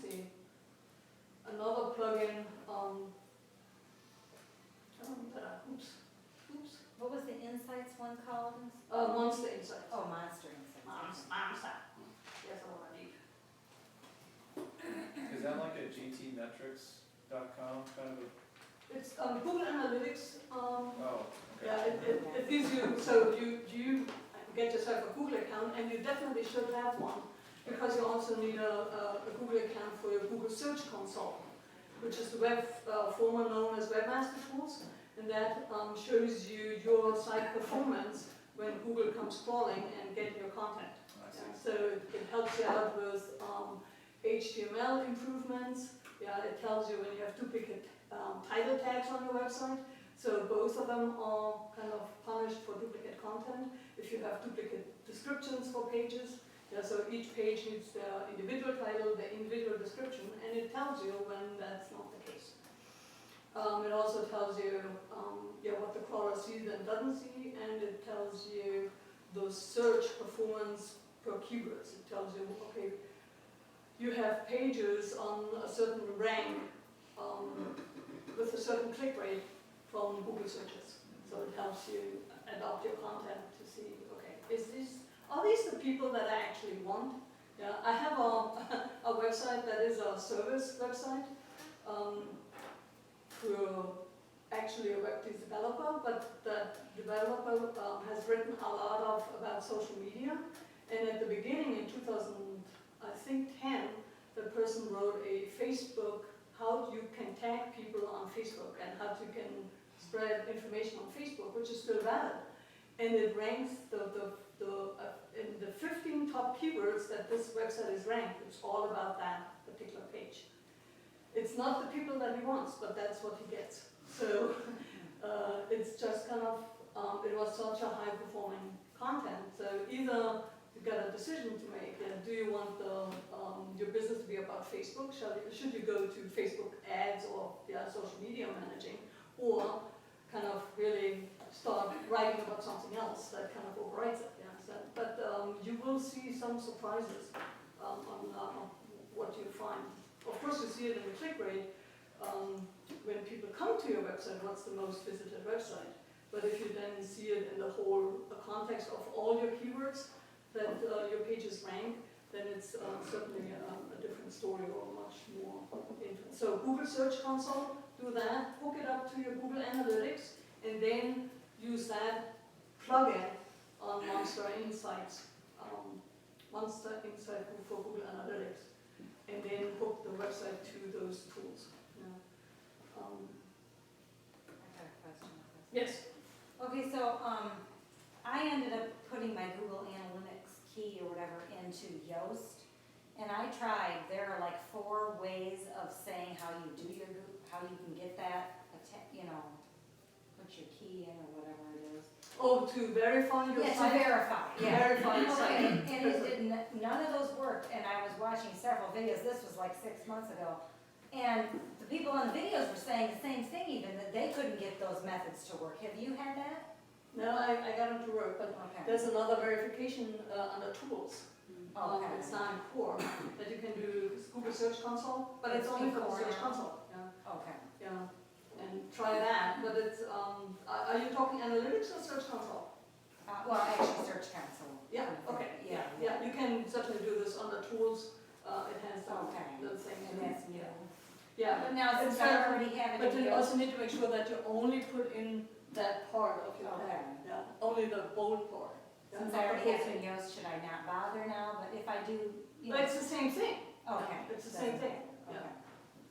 see another plugin. Oops. What was the Insights one called? Monster Insights. Oh, Monster Insights. Monster. Yes, I want to leave. Is that like a gtmetrics.com kind of a, It's Google Analytics. oh, okay. Yeah, it gives you, so you get yourself a Google account, and you definitely should have one, because you also need a Google account for your Google Search Console, which is the former known as Webmaster Tools, and that shows you your site performance when Google comes crawling and getting your content. I see. Yeah, so it helps you out with HTML improvements. Yeah, it tells you when you have duplicate title tags on your website. So both of them are kind of punished for duplicate content. If you have duplicate descriptions for pages, yeah, so each page needs their individual title, their individual description, and it tells you when that's not the case. It also tells you what the crawler sees and doesn't see, and it tells you the search performance per keywords. It tells you, okay, you have pages on a certain rank with a certain click rate from Google searches. So it helps you adapt your content to see, okay, are these the people that I actually want? Yeah, I have a website that is a service website for actually a web developer, but that developer has written a lot about social media. And at the beginning in 2010, the person wrote a Facebook, how you can tag people on Facebook and how you can spread information on Facebook, which is still valid. And it ranks in the 15 top keywords that this website is ranked. It's all about that particular page. It's not the people that he wants, but that's what he gets. So it's just kind of, it was such a high performing content. So either you've got a decision to make. Do you want your business to be about Facebook? Should you go to Facebook ads or social media managing? Or kind of really start writing about something else that kind of overrides it. Yeah? So, but you will see some surprises on what you find. Of course, you see it in the click rate when people come to your website, what's the most visited website. But if you then see it in the whole context of all your keywords that your pages rank, then it's certainly a different story or much more into it. So Google Search Console, do that, hook it up to your Google Analytics, and then use that plugin on Monster Insights for Google Analytics, and then hook the website to those tools. Yeah. I got a question with this. Yes. Okay, so I ended up putting my Google Analytics key or whatever into Yoast, and I tried. There are like 4 ways of saying how you do how you can get that, put your key in or whatever it is. Oh, to verify your Yeah, site? to verify, yeah. Verify your site. Okay, and it didn't, none of those worked, and I was watching several videos, this was like 6 months ago, and the people on the videos were saying the same thing even, that they couldn't get those methods to work. Have you had that? No, I got it to work, but Okay. there's another verification under tools. Okay. It's not in core, that you can do Google Search Console, but it's It's only in for the core Search now? Console. Yeah, Okay. yeah, and try that, but it's, are you talking analytics or Search Console? Well, actually, Search Console. Yeah, okay, Yeah. yeah, you can certainly do this under tools, it has Okay. the same. And that's new. Yeah, But now, since It's I better, already have it but in you Yoast. also need to make sure that you only put in that part of your Okay. tag. Yeah, only the bold part. Yeah, Since not I the already whole have it in thing. Yoast, should I not bother now? But if I do, But it's the same thing. Okay. It's the same thing. Okay.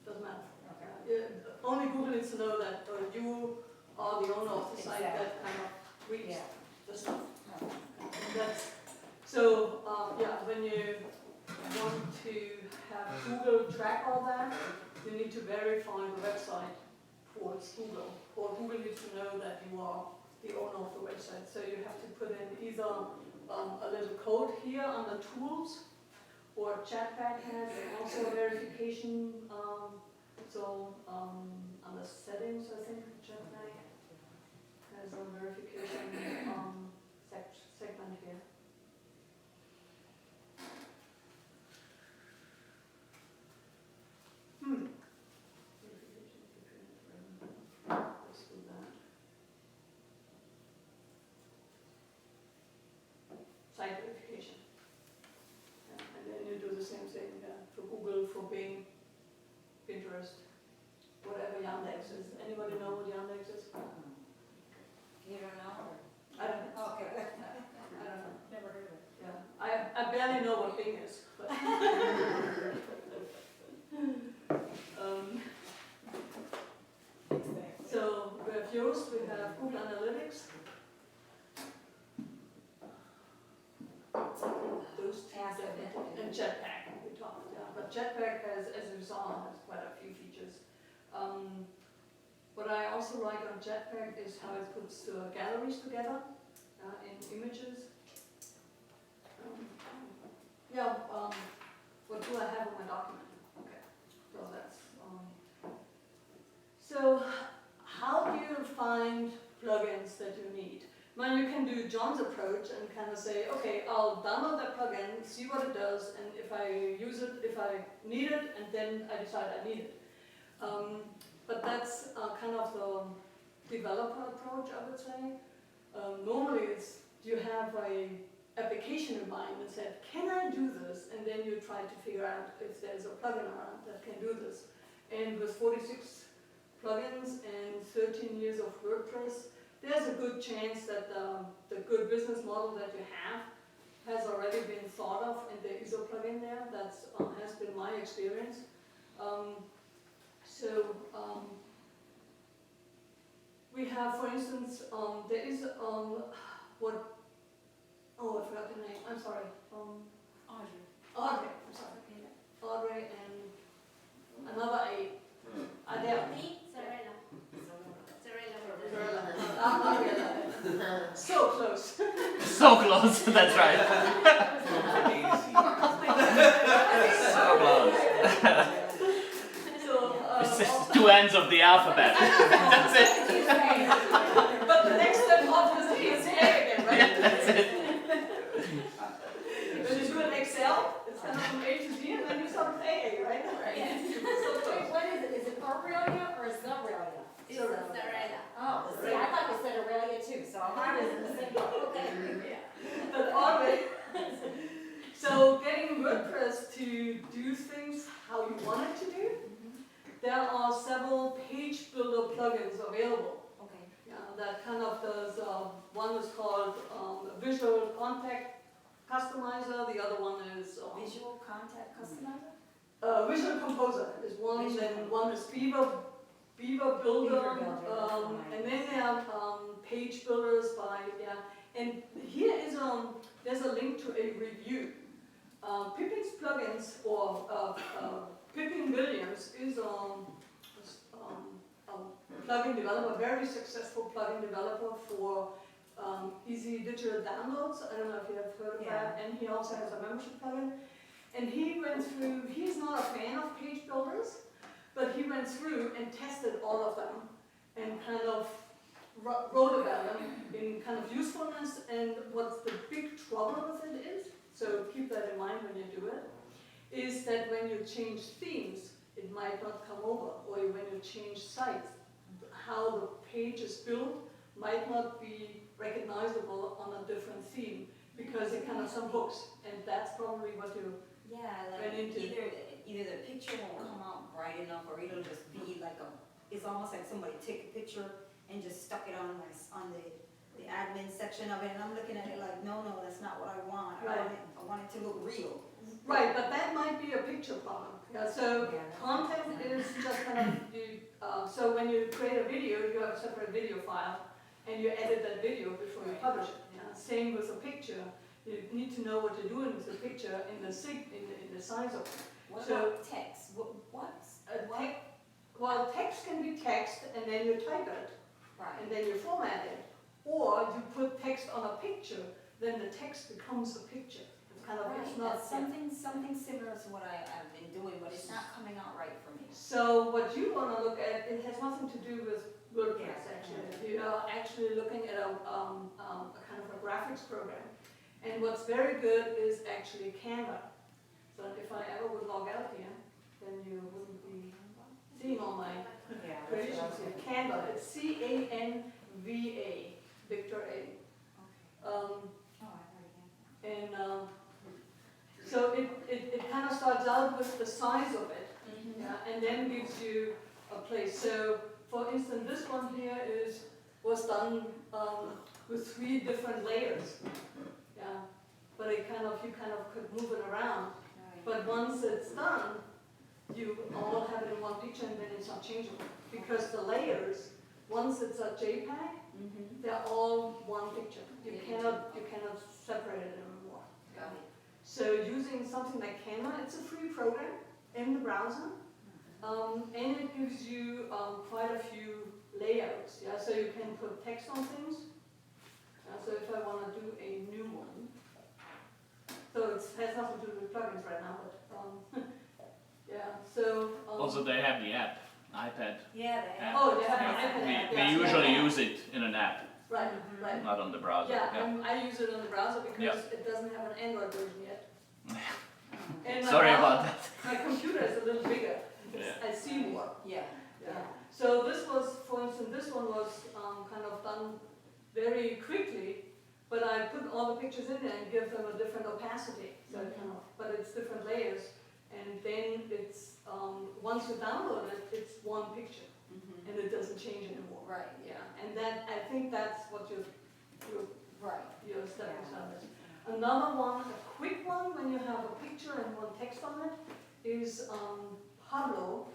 Doesn't matter. Okay. Yeah, only Google needs to know that you are the owner of the site that Exactly. kind of reads Yeah. the stuff. Okay. And that's, so, when you want to have Google track all that, you need to verify the website towards Google. Or Google needs to know that you are the owner of the website. So you have to put in either a little code here under tools, or Chatpad has also a verification So under settings, I think Jetpack has a verification segment here. Let's do that. Site verification. Yeah, and then you do the same thing for Google, for Bing, Pinterest, whatever Yandex is. Anybody know what Yandex is? You don't know? Or- I don't know. Okay, good. I don't know. Never heard of it. Yeah, I barely know what Bing is, but. So we have Yoast, we have Google Analytics. Those two Ask it. definitely. And Jetpack, we talked, yeah. But Jetpack has, as we saw, has quite a few features. What I also like on Jetpack is how it puts galleries together in images. What do I have in my document? Okay, so that's. So how do you find plugins that you need? Well, you can do John's approach and kind of say, okay, I'll download that plugin, see what it does, and if I use it, if I need it, and then I decide I need it. But that's kind of the developer approach, I would say. Normally, it's you have a application in mind and said, can I do this? And then you try to figure out if there's a plugin around that can do this. And with 46 plugins and 13 years of WordPress, there's a good chance that the good business model that you have has already been thought of, and there is a plugin there. That has been my experience. We have, for instance, there is what? Oh, I forgot the name. I'm sorry. Audrey. Audrey. I'm sorry. Audrey and another A. Adele. Me, Zarela. So close. So close, that's right. So close. So, It's just two ends of the alphabet. That's it. but the next step obviously is A again, right? Yeah, that's it. When you do an Excel, it's kind of from A to Z, and then you start with AA, right? Yes. So Wait, what is it? Is it Aurelia or Zarela? It's Zarela. Oh, see, I thought you said Aurelia too, so I was in the same boat. Okay. But Audrey. So getting WordPress to do things how you want it to do, there are several page builder plugins available. Okay. That kind of does, one is called Visual Contact Customizer, the other one is Visual Contact Customizer? Visual Composer is one, Visual then Composer. one is Beaver Builder, Builder, that's and then there are page builders by, and here is there's a link to a review. Pippin's plugins, or Pippin Williams is a plugin developer, very successful plugin developer for easy digital downloads. I don't know if you have heard of that. And he also has a membership plugin. And he went through, he's not a fan of page builders, but he went through and tested all of them and kind of wrote about them in kind of usefulness and what the big trouble with it is. So keep that in mind when you do it, is that when you change themes, it might not come over, or when you change sites, how the page is built might not be recognizable on a different theme, because it kind of some hooks, and that's probably what you Yeah, ran like into. either the picture won't come out bright enough, or it'll just be like it's almost like somebody took a picture and just stuck it on the admin section of it, and I'm looking at it like, no, that's not what I want. Right. I want it to look real. Right, but that might be a picture problem. Yeah, so content is just kind of, so when you create a video, you have a separate video file, and you edit that video before you publish it. Yeah? Same with a picture. You need to know what you're doing with the picture in the size of it. What So- about text? Well, text can be text, and then you type it, Right. and then you format it. Or you put text on a picture, then the text becomes a picture. If kind of, it's Right, not. that's something similar to what I've been doing, but it's not coming out right for me. So what you want to look at, it has nothing to do with WordPress actually. You are actually looking at a kind of a graphics program. And what's very good is actually Canva. So if I ever would log out here, then you wouldn't be seeing all my Yeah. creations here. Canva, it's C-A-N-V-A, Victor A. Okay. Um, Oh, I've already had that. and so it kind of starts out with the size of it. Yeah, and then gives you a place. So, for instance, this one here was done with 3 different layers. Yeah, but you kind of could move it around. Right. But once it's done, you all have it in one picture, and then it's not changeable because the layers, once it's a JPEG, they're all one picture. You cannot separate it anymore. Got it. So using something like Canva, it's a free program in the browser. And it gives you quite a few layouts, yeah, so you can put text on things. So if I want to do a new one, so it has nothing to do with plugins right now, but yeah, so. Also, they have the app, iPad Yeah, they app. have. Oh, they have an Yeah, iPad app, we yeah, usually yeah. use it in an app, Right, right. not on the browser. Yeah, I use it on the browser because Yeah. it doesn't have an Android version yet. And my Sorry browser- about that. My computer is a little bigger. Yeah. I see more. Yeah. Yeah. So this was, for instance, this one was kind of done very quickly, but I put all the pictures in there and give them a different opacity. So it kind of, but it's different layers, and then it's once you download it, it's one picture, and it doesn't change anymore. Right. Yeah, and that I think that's what your Right. stepping stone is. Another one, a quick one, when you have a picture and one text on it, is Pablo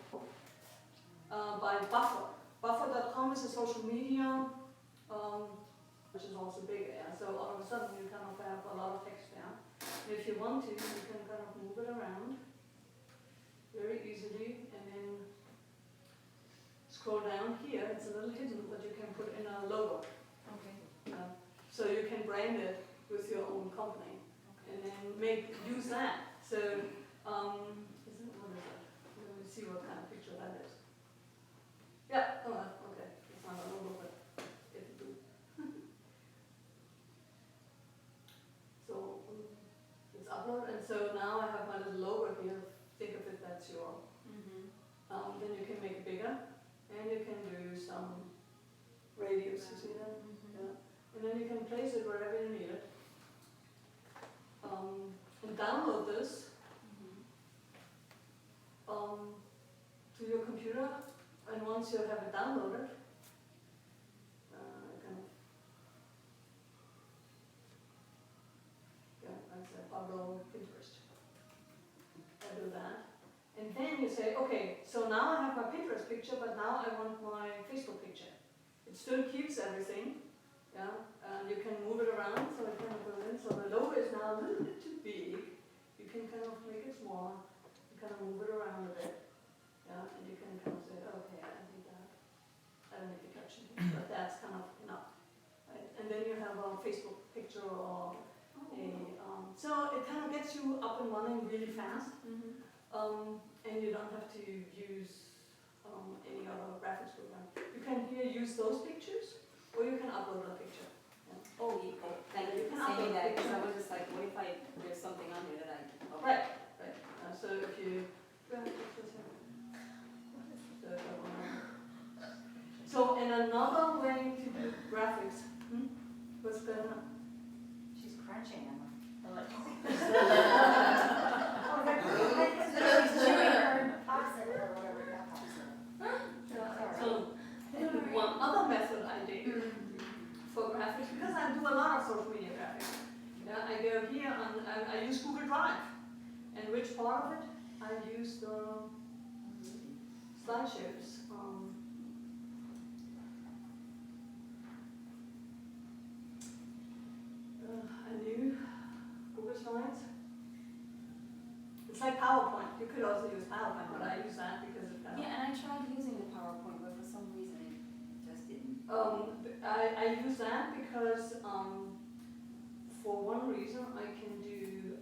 by Buffer. Buffer.com is a social media, which is also big, yeah. So all of a sudden you kind of have a lot of text there. And if you want to, you can kind of move it around very easily, and then scroll down here. It's a little hidden, but you can put in a logo. Okay. So you can brand it with your own company, and then use that. So, what is it? Let me see what kind of picture that is. Yeah, okay, it's not a logo, but it do. So, it's upload, and so now I have my little logo here. Think of it, that's your, then you can make it bigger, and you can do some radius, you see that? Yeah. And then you can place it wherever you need it. And download this to your computer, and once you have it downloaded, I said Pablo Pinterest. I do that. And then you say, okay, so now I have my Pinterest picture, but now I want my Facebook picture. It still keeps everything. Yeah, you can move it around, so it kind of goes in. So the logo is now a little bit too big. You can kind of make it smaller. You kind of move it around a bit. Yeah, and you can kind of say, okay, I need that. I don't need the caption, but that's kind of enough. Right? And then you have a Facebook picture or a, so it kind of gets you up and running really fast. And you don't have to use any other graphics program. You can here use those pictures, or you can upload a picture. Yeah. Oh, thank you for saying that, because I was just like, what if there's something on here that I, okay. Right, right. So if you, so and another way to do graphics, what's going on? She's crunching, Emma. So one other method I did for graphics, because I do a lot of social media graphics. Yeah, I go here and I use Google Drive. And which part of it? I use the slideshows. I knew Google Slides. It's like PowerPoint. You could also use PowerPoint, but I use that because it kind of. Yeah, and I tried using the PowerPoint, but for some reason it just didn't. I use that because for one reason I can do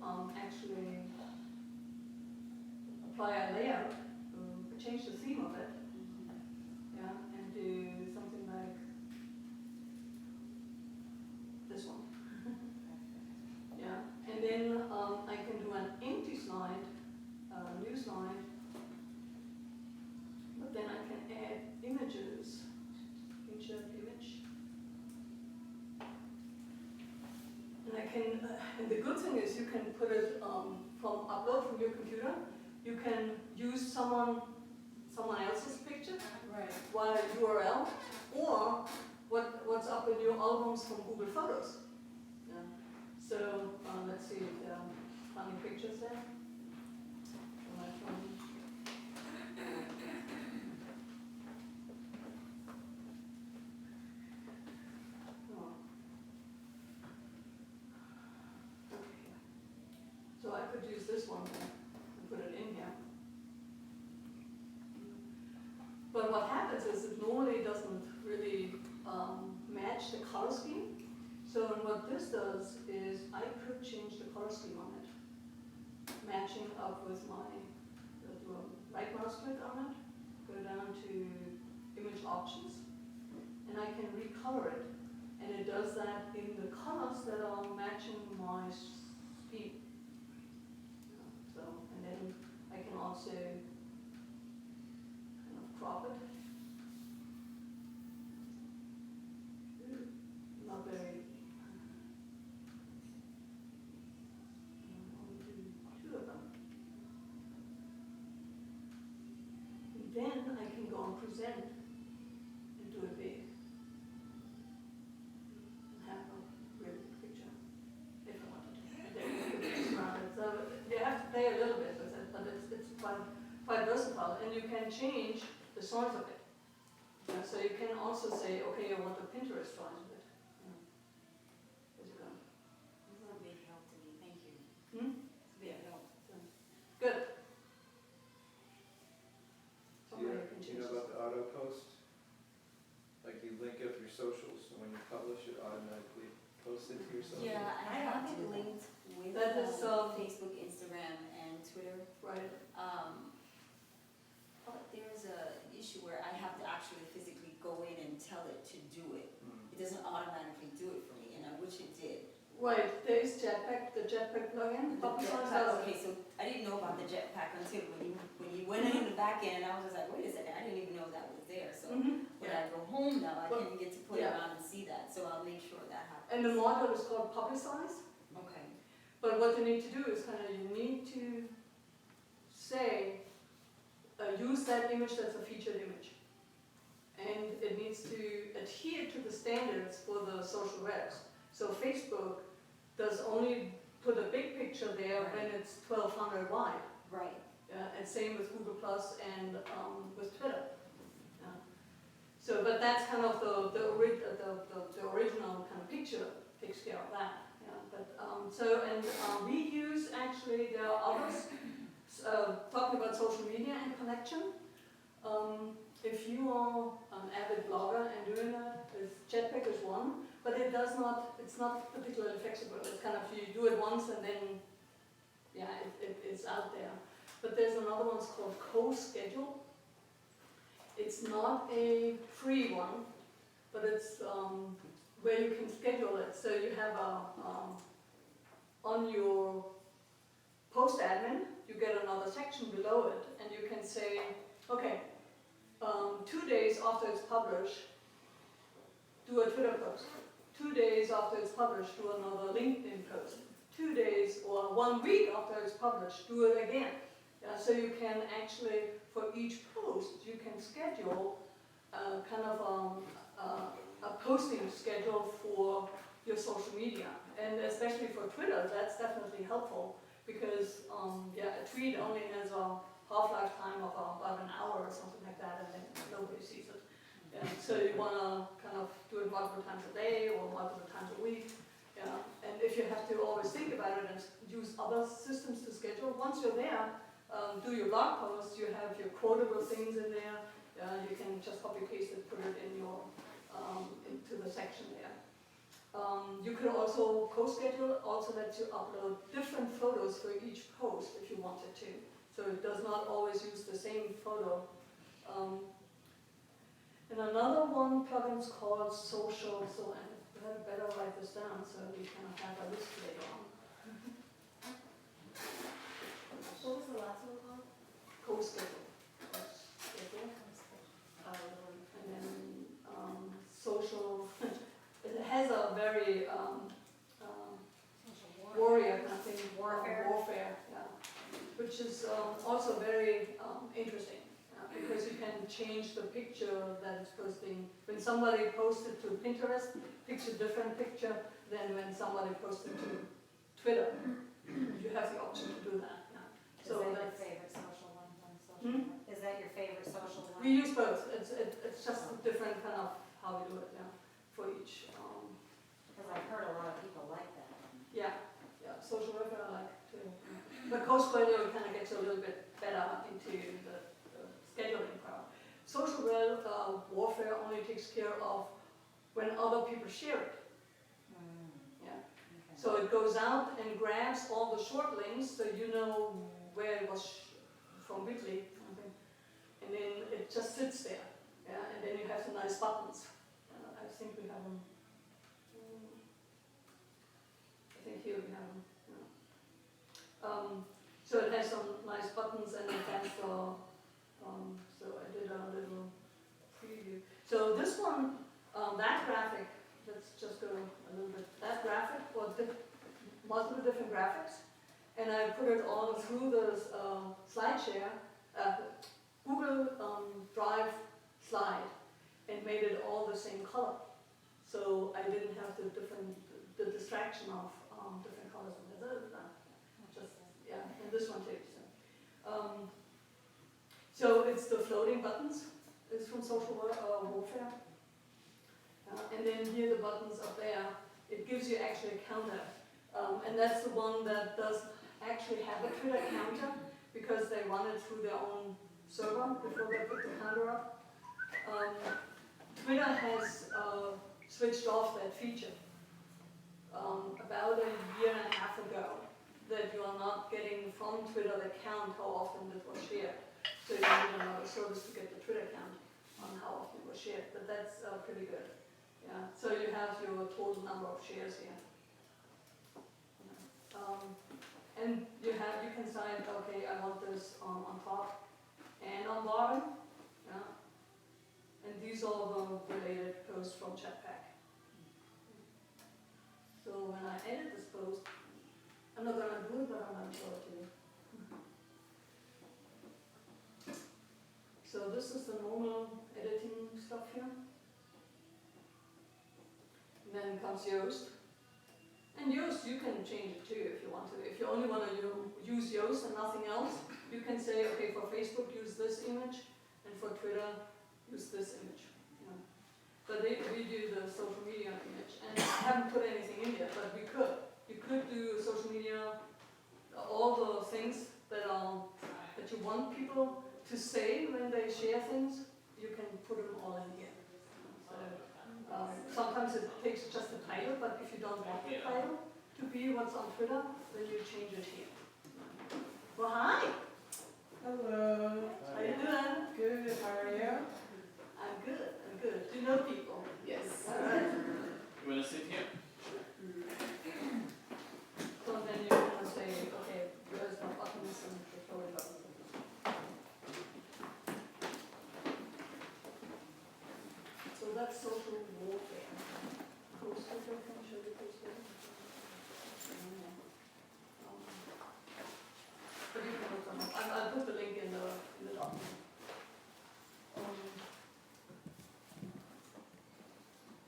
entire layout, change the theme of it, yeah, and do something like this one. Yeah, and then I can do an empty slide, new slide, but then I can add images, insert image. And I can, and the good thing is you can put it from upload from your computer. You can use someone else's picture Right. via URL, or what's up in your albums from Google Photos. Yeah. So let's see if there are funny pictures there. On my phone. Oh. Okay. So I could use this one and put it in here. But what happens is it normally doesn't really match the color scheme. So what this does is I could change the color scheme on it, matching up with my, do a right mouse click on it, go down to image options, and I can recolor it. And it does that in the colors that are matching my scheme. So, and then I can also kind of crop it. Not very. Only do two of them. And then I can go and present and do it big. And have a really big picture if I wanted to. And then you can mix around it. So you have to play a little bit with it, but it's quite versatile. And you can change the size of it. Yeah, so you can also say, okay, I want the Pinterest size of it. As you go. This is a big help to me, thank you. Hmm? It's a big help. Good. Do you, Somebody can do change you know this. about the auto post? Like you link up your socials, and when you publish it, automatically post it to your socials? Yeah, and I have it linked with That is, Facebook, Instagram, and Twitter. Right. But there's a issue where I have to actually physically go in and tell it to do it. It doesn't automatically do it for me, and I wish it did. Right, there is Jetpack, the Jetpack plugin. The Publicize Jetpack, does it. okay, so I didn't know about the Jetpack until when you went in the back end, I was just like, wait a second, I didn't even know that was there. So when I go home now, I But- can get to play yeah. around and see that. So I'll make sure that happens. And the module is called Publicize. Okay. But what you need to do is you need to say, use that image that's a featured image. And it needs to adhere to the standards for the social webs. So Facebook does only put a big picture there when it's 1200 wide. Right. And same with Google Plus and with Twitter. So, but that's kind of the original kind of picture takes care of that. Yeah. But we use actually, there are others talking about social media and connection. If you are an avid blogger and doing that, Jetpack is one, but it's not particularly flexible. It's kind of, you do it once and then, yeah, it's out there. But there's another one called Co-Schedule. It's not a free one, but it's where you can schedule it. So you have on your post admin, you get another section below it, and you can say, okay, 2 days after it's published, do a Twitter post. 2 days after it's published, do another LinkedIn post. 2 days or 1 week after it's published, do it again. So you can actually, for each post, you can schedule kind of a posting schedule for your social media. And especially for Twitter, that's definitely helpful because a tweet only has a half-life time of about an hour or something like that, and then nobody sees it. Yeah, so you want to kind of do it multiple times a day or multiple times a week. Yeah, and if you have to always think about it and use other systems to schedule, once you're there, do your blog post, you have your quotable things in there. You can just copy paste it, put it in your into the section there. You could also co-schedule, also lets you upload different photos for each post if you wanted to. so it does not always use the same photo. And another one plugin is called Social, so I better write this down so we can have a list later on. What was the last one called? Co-schedule. And then social, it has a very warrior kind of thing. Warfare, yeah. Which is also very interesting because you can change the picture that is posting. When somebody posted to Pinterest, picks a different picture than when somebody posted to Twitter. You have the option to do that. Yeah. Is that your favorite social one? Is that your favorite social one? We use both. It's just a different kind of how we do it, yeah, for each. Because I've heard a lot of people like that. Yeah, social welfare I like too. But co-schedule kind of gets a little bit better into the scheduling part. Social warfare only takes care of when other people share it. Yeah. Okay. So it goes out and grabs all the short links so you know where it was from Weekly, I think. And then it just sits there. Yeah, and then you have some nice buttons. I think we have them. I think here we have them. Yeah. So it has some nice buttons and it has so I did a little preview. So this one, that graphic, let's just go a little bit. That graphic was multiple different graphics, and I put it all through the SlideShare, Google Drive slide, and made it all the same color. So I didn't have the distraction of different colors. Just yeah, and this one too. So it's the floating buttons. It's from Social Warfare. And then here the buttons up there, it gives you actually a counter. And that's the one that does actually have a Twitter counter because they run it through their own server before they put the counter up. Twitter has switched off that feature about a year and a half ago, that you are not getting from Twitter the count how often it was shared. So you need another service to get the Twitter count on how often it was shared, but that's pretty good. Yeah. So you have your total number of shares here. And you can decide, okay, I want this on top and on bottom. Yeah. And these are the related posts from Chatpack. So when I edit this post, I'm not going to do it, but I'm going to show it to you. So this is the normal editing stuff here. And then comes Yoast. And Yoast, you can change it too if you want to. If you only want to use Yoast and nothing else, you can say, okay, for Facebook, use this image, and for Twitter, use this image. Yeah. But we do the social media image, and I haven't put anything in yet, but we could. You could do social media, all the things that you want people to say when they share things, you can put them all in here. So, sometimes it takes just the title, but if you don't want the title to be what's on Twitter, then you change it here. Well, hi. Hello. How you doing? Good. How are you? I'm good. Do you know people? Yes. All right. You wanna sit here? So then you're going to say, okay, where's my buttons and the floating buttons? So that's social warfare. Post-Twitter, can I show you post-Twitter? But you can look them up. I'll put the link in the document.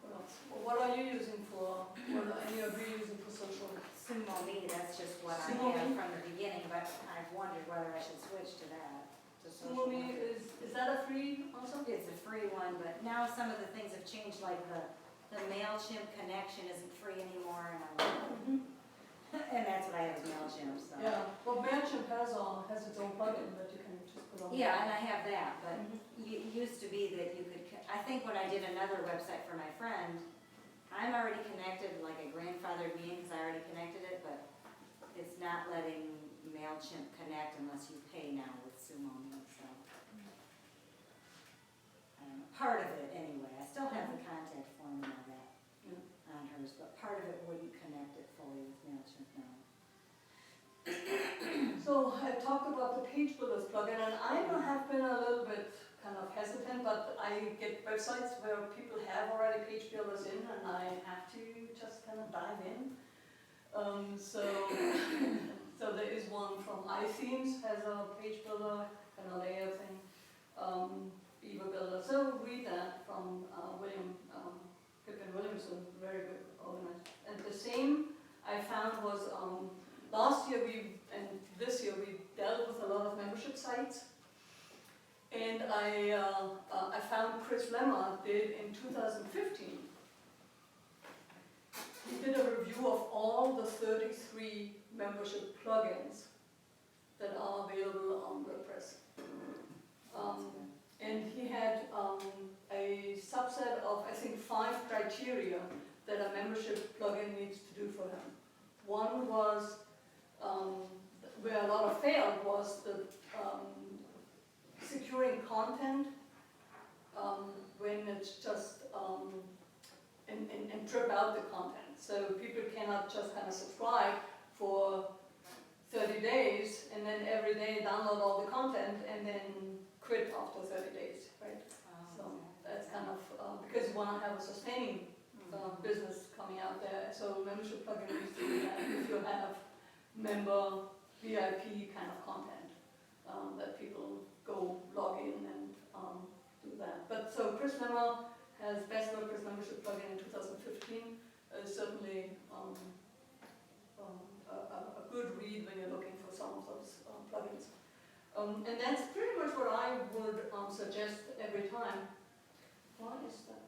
What else? Well, what are you using for? What are any of you using for social? Sumo Me, that's just what I Sumo had Me? from the beginning, but I've wondered whether I should switch to that. To social Sumo Me media. is that a free also? It's a free one, but now some of the things have changed, like the MailChimp connection isn't free anymore, and and that's what I have is MailChimp, so. Yeah, well, MailChimp has its own plugin that you can just put on. Yeah, and I have that, but Mhm. it used to be that you could, I think when I did another website for my friend, I'm already connected, like a grandfathered me in, because I already connected it, but it's not letting MailChimp connect unless you pay now with Sumome, so. I don't know, part of it anyway, I still have the contact form and all that on hers, but part of it wouldn't connect it fully with MailChimp now. So I talked about the page builders plugin, and I have been a little bit kind of hesitant, but I get websites where people have already page builders in, and I have to just kind of dive in. So there is one from iThemes, has a page builder kind of layout thing, Beaver Builder. So read that from Pippin Williamson, very good organized. And the same I found was last year and this year we dealt with a lot of membership sites, and I found Chris Lemmer did in 2015. He did a review of all the 33 membership plugins that are available on WordPress. And he had a subset of, I think, 5 criteria that a membership plugin needs to do for him. One was, where a lot of failed, was the securing content when it's just, and trip out the content. So people cannot just kind of subscribe for 30 days and then every day download all the content and then quit after 30 days, right? So that's kind of, because you want to have a sustaining business coming out there. So membership plugin needs to do that if you have member VIP kind of content that people go log in and do that. But so Chris Lemmer has Best WordPress Membership plugin in 2015. Certainly a good read when you're looking for some of those plugins. And that's pretty much what I would suggest every time. What is that?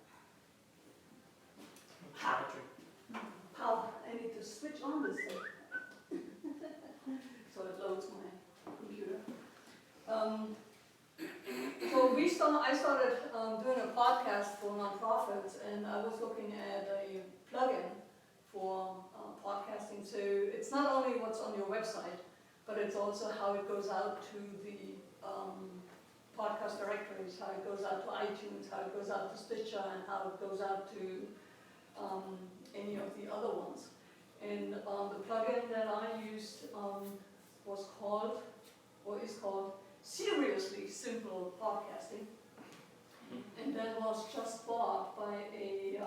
How? I need to switch on this thing. So it loads my computer. So I started doing a podcast for nonprofits, and I was looking at a plugin for podcasting. So it's not only what's on your website, but it's also how it goes out to the podcast directories, how it goes out to iTunes, how it goes out to Stitcher, and how it goes out to any of the other ones. And the plugin that I used was called, or is called, Seriously Simple Podcasting. And that was just bought by a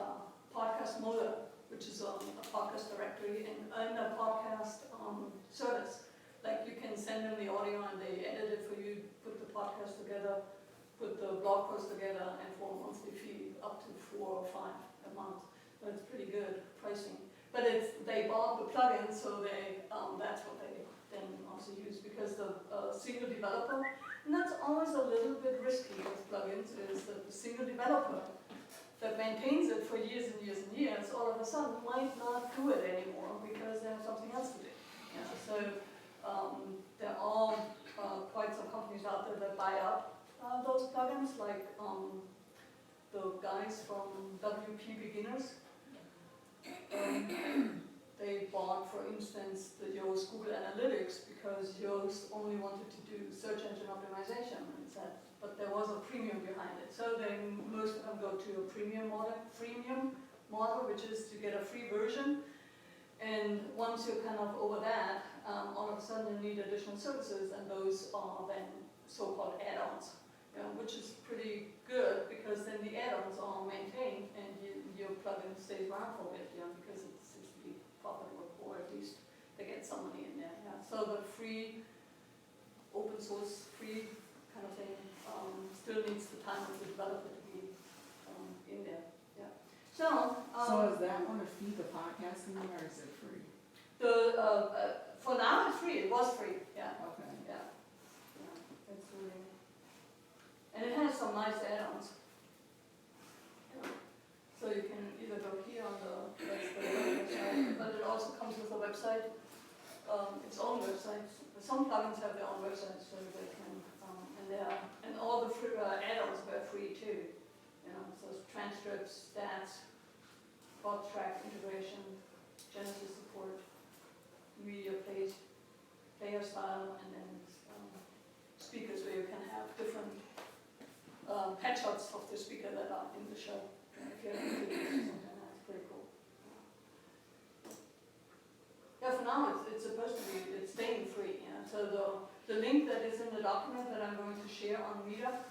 podcast motor, which is a podcast directory and a podcast service. Like you can send them the audio and they edit it for you, put the podcast together, put the blog post together, and for a monthly fee up to 4 or 5 a month. So it's pretty good pricing. But they bought the plugin, so that's what they then also use, because the single developer, and that's always a little bit risky with plugins, is that the single developer that maintains it for years and years and years, all of a sudden might not do it anymore because they have something else to do. Yeah, so there are quite some companies out there that buy up those plugins, like the guys from WP Beginners. They bought, for instance, the Yoast Google Analytics because Yoast only wanted to do search engine optimization, and said, but there was a premium behind it. So then most of them go to a freemium model, which is to get a free version. And once you're kind of over that, all of a sudden you need additional services, and those are then so-called add-ons, which is pretty good because then the add-ons are maintained and your plugin stays around for a bit, because it seems to be profitable, or at least they get some money in there. Yeah. So the free, open source, free kind of thing still needs the time of the developer to be in there. Yeah. So is that going to feed the podcasting, or is it free? For now it's free. It was free. Yeah. Okay. Yeah. It's really, and it has some nice add-ons. So you can either go here on that's the website, but it also comes with a website, its own website. Some plugins have their own websites, so they can, and all the free, add-ons were free too. So transcripts, stats, bot track integration, Genesis support, media plays, style, and then speakers where you can have different headshots of the speaker that are in the show. If you have videos or something, that's pretty cool. Yeah, for now it's supposed to be, it's staying free. Yeah. So the link that is in the document that I'm going to share on Meetup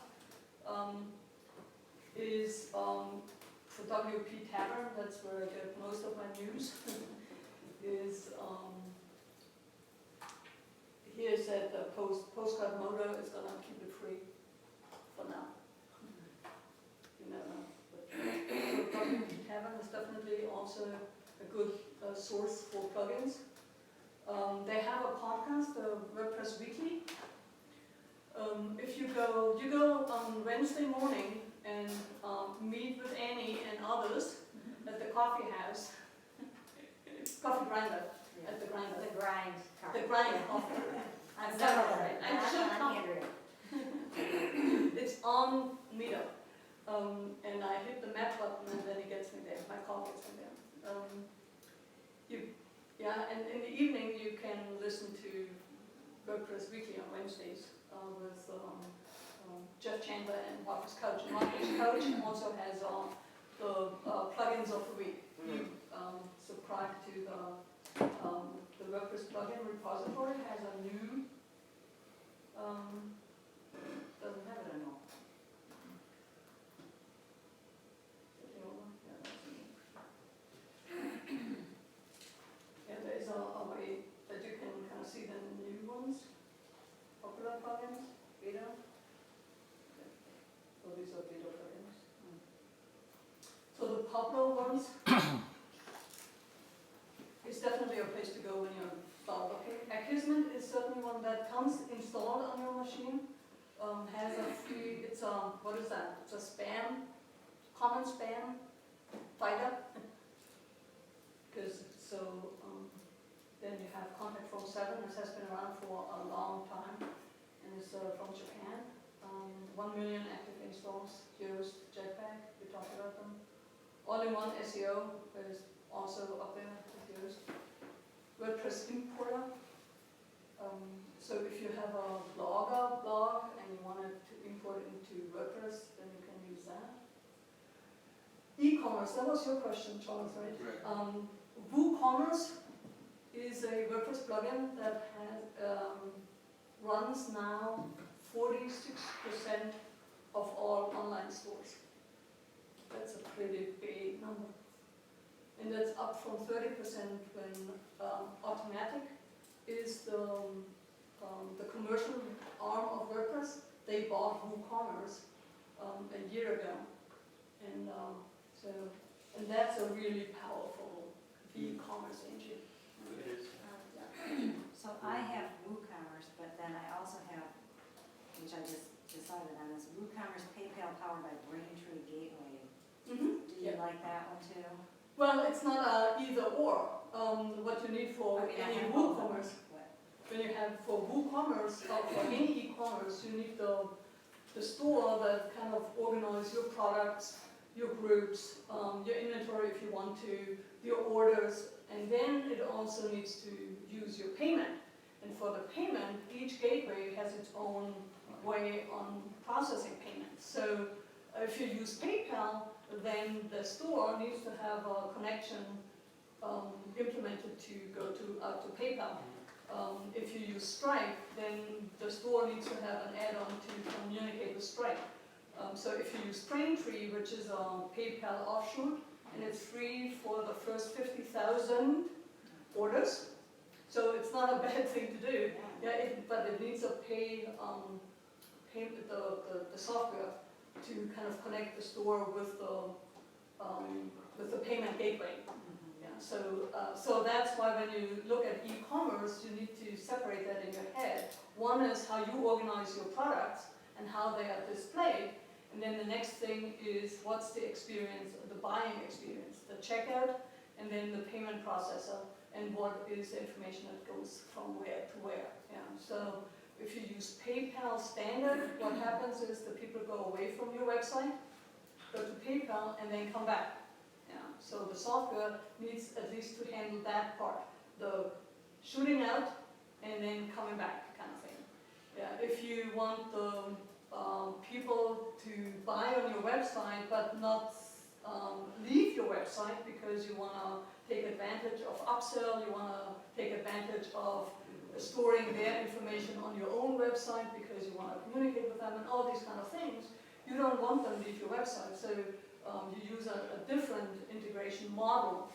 is for WP Tavern. That's where I get most of my news. Is here's that the postcard motor is gonna keep it free for now. You never know. But WP Tavern is definitely also a good source for plugins. They have a podcast, WordPress Weekly. If you go on Wednesday morning and meet with Annie and others at the coffee house, coffee grinder, at the grinder. The grind. The grind coffee. I'm Never sorry. right. I should I'm come. Andrea. It's on Meetup. And I hit the map button and then it gets me there. My call gets me there. And in the evening you can listen to WordPress Weekly on Wednesdays with Jeff Chandler and Marcus Couch. And Marcus Couch also has the plugins of the week. You subscribe to the WordPress plugin repository, has a new, doesn't have it anymore. Yeah, there is a way that you can kind of see the new ones, popular plugins, beta. So these are beta plugins. So the popular ones is definitely a place to go when you're start looking. Akismet is certainly one that comes installed on your machine. Has a free, it's a, what is that? It's a spam, common spam fighter. Because then you have Contact Phone 7, this has been around for a long time, and it's from Japan. 1 million active installs, Yoast, Jetpack, we talked about them. All-in-one SEO is also up there with Yoast. WordPress Importer. So if you have a blog and you want it to import it into WordPress, then you can use that. E-commerce, that was your question, Charles, right? Right. WooCommerce is a WordPress plugin that runs now 46% of all online stores. That's a pretty big number. And that's up from 30% when Automatic is the commercial arm of WordPress. They bought WooCommerce a year ago. And that's a really powerful e-commerce engine. So I have WooCommerce, but then I also have, which I just decided on, is WooCommerce PayPal powered by Braintree Gateway. Mm-hmm. Do you like that one too? Well, it's not either or. What you need for any WooCommerce, when you have for WooCommerce or for any e-commerce, you need the store that kind of organizes your products, your groups, your inventory if you want to, your orders, and then it also needs to use your payment. And for the payment, each gateway has its own way on processing payments. So if you use PayPal, then the store needs to have a connection implemented to go out to PayPal. If you use Stripe, then the store needs to have an add-on to communicate with Stripe. So if you use Braintree, which is a PayPal offshoot, and it's free for the first 50,000 orders, so it's not a bad thing to do. Yeah, but it needs a pay the software to kind of connect the store with the payment gateway. Yeah, so that's why when you look at e-commerce, you need to separate that in your head. One is how you organize your products and how they are displayed, and then the next thing is what's the experience, the buying experience, the checkout, and then the payment processor, and what is the information that goes from where to where. Yeah, so if you use PayPal standard, what happens is the people go away from your website, go to PayPal, and then come back. Yeah, so the software needs at least to handle that part. The shooting out and then coming back kind of thing. Yeah, if you want the people to buy on your website but not leave your website because you want to take advantage of upsell, you want to take advantage of storing their information on your own website because you want to communicate with them and all these kind of things, you don't want them to leave your website. So you use a different integration model,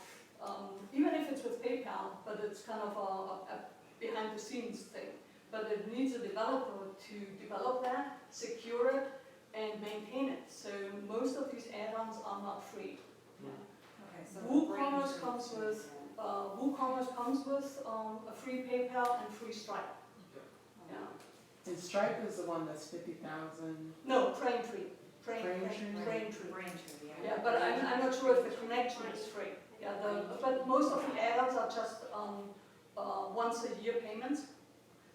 even if it's with PayPal, but it's kind of a behind the scenes thing. But it needs a developer to develop that, secure it, and maintain it. So most of these add-ons are not free. Okay, so WooCommerce comes with a free PayPal and free Stripe. Yeah. And Stripe is the one that's 50,000. No, Braintree. Braintree, Yeah, but I'm not sure if the connection is free. Yeah, but most of the add-ons are just once a year payments.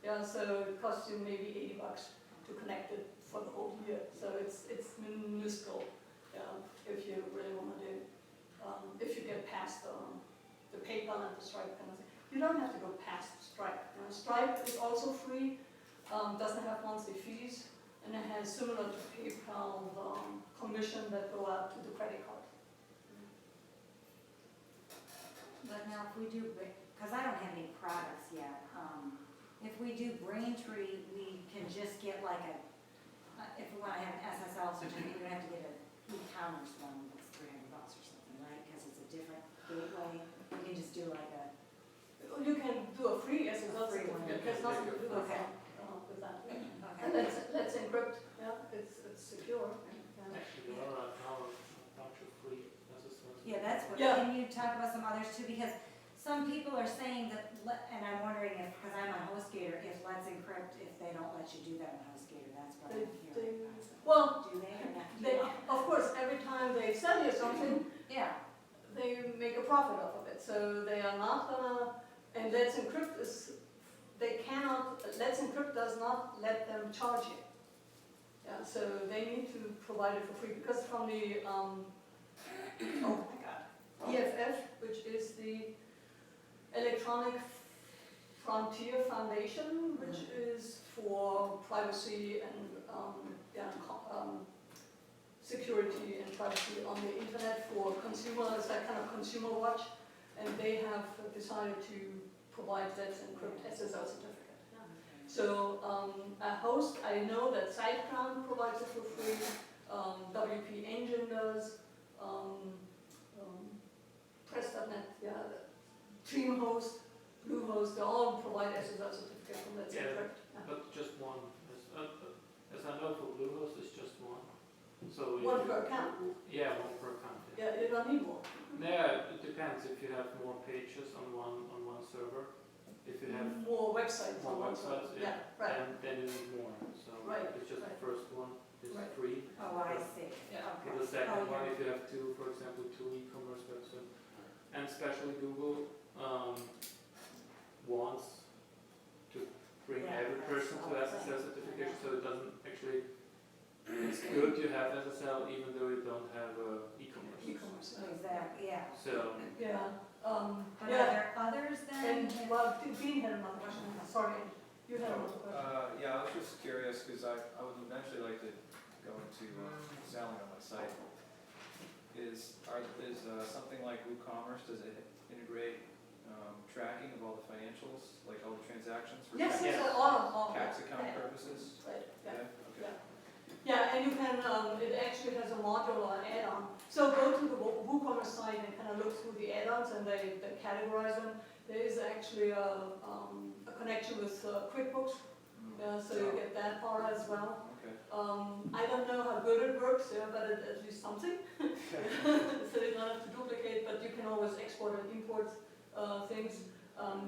Yeah, so it costs you maybe $80 to connect it for the whole year. So it's minuscule. If you really want to do, if you get past the PayPal and the Stripe kind of thing, you don't have to go past Stripe. Stripe is also free, doesn't have monthly fees, and it has similar to PayPal commission that go out to the credit card. But now if we do, because I don't have any products yet, if we do Braintree, we can just get like if we want to have an SSL certificate, you don't have to get an e-commerce one that's $300 or something, right? Because it's a different gateway. We can just do like a. You can do a free SSL certificate. There's nothing to do with Okay. that. Okay. And let's encrypt. Yeah, it's secure. Actually, there are now a bunch of free SSLs. Yeah, that's what, Yeah. can you talk about some others too? Because some people are saying that, and I'm wondering if, because I'm on HostGator, if Let's Encrypt, if they don't let you do that on HostGator, that's what I'm hearing. Well, Do they or not? Do they, you know? of course, every time they sell you something, Yeah, they make a profit off of it. So they are not gonna, and Let's Encrypt Let's Encrypt does not let them charge you. Yeah, so they need to provide it for free because from the, oh my God, EFF, which is the Electronic Frontier Foundation, which is for privacy and security and privacy on the internet for consumers, that kind of consumer watch, and they have decided to provide Let's Encrypt SSL certificate. So a host, I know that SiteGround provides it for free, WP Engine does, Press.net, yeah, DreamHost, Bluehost, they all provide SSL certificate from Let's Encrypt. But just one. As I know, for Bluehost, it's just one. So if One you- per account. Yeah, one per account. Yeah, you don't need more. Yeah, it depends. If you have more pages on one server, if you have More websites on more one side. websites, Yeah, right. then you need more. So Right, it's just right. the first one is Right. free. oh, I see, Yeah. okay. For the second Oh, one, yeah. if you have two, for example, two e-commerce websites, and especially Google wants to bring Yeah, every person to that's SSL certification, so it doesn't actually. It's good to have SSL even though you don't have e-commerce. E-commerce. Exactly, yeah. So Yeah. But are Yeah. there others then? And well, Dean had another question. Sorry, you had another question. Yeah, I was just curious, because I would eventually like to go into selling on my site. Is something like WooCommerce, does it integrate tracking of all the financials, like all the transactions for Yes, tax, yes, all. tax account Yeah. purposes? Right. Yeah. Okay. Yeah, and you can, it actually has a modular add-on. So go to the WooCommerce site and kind of look through the add-ons and they categorize them. There is actually a connection with QuickBooks, so you get that part as well. Okay. I don't know how good it works, but at least something. So you don't have to duplicate, but you can always export and import things.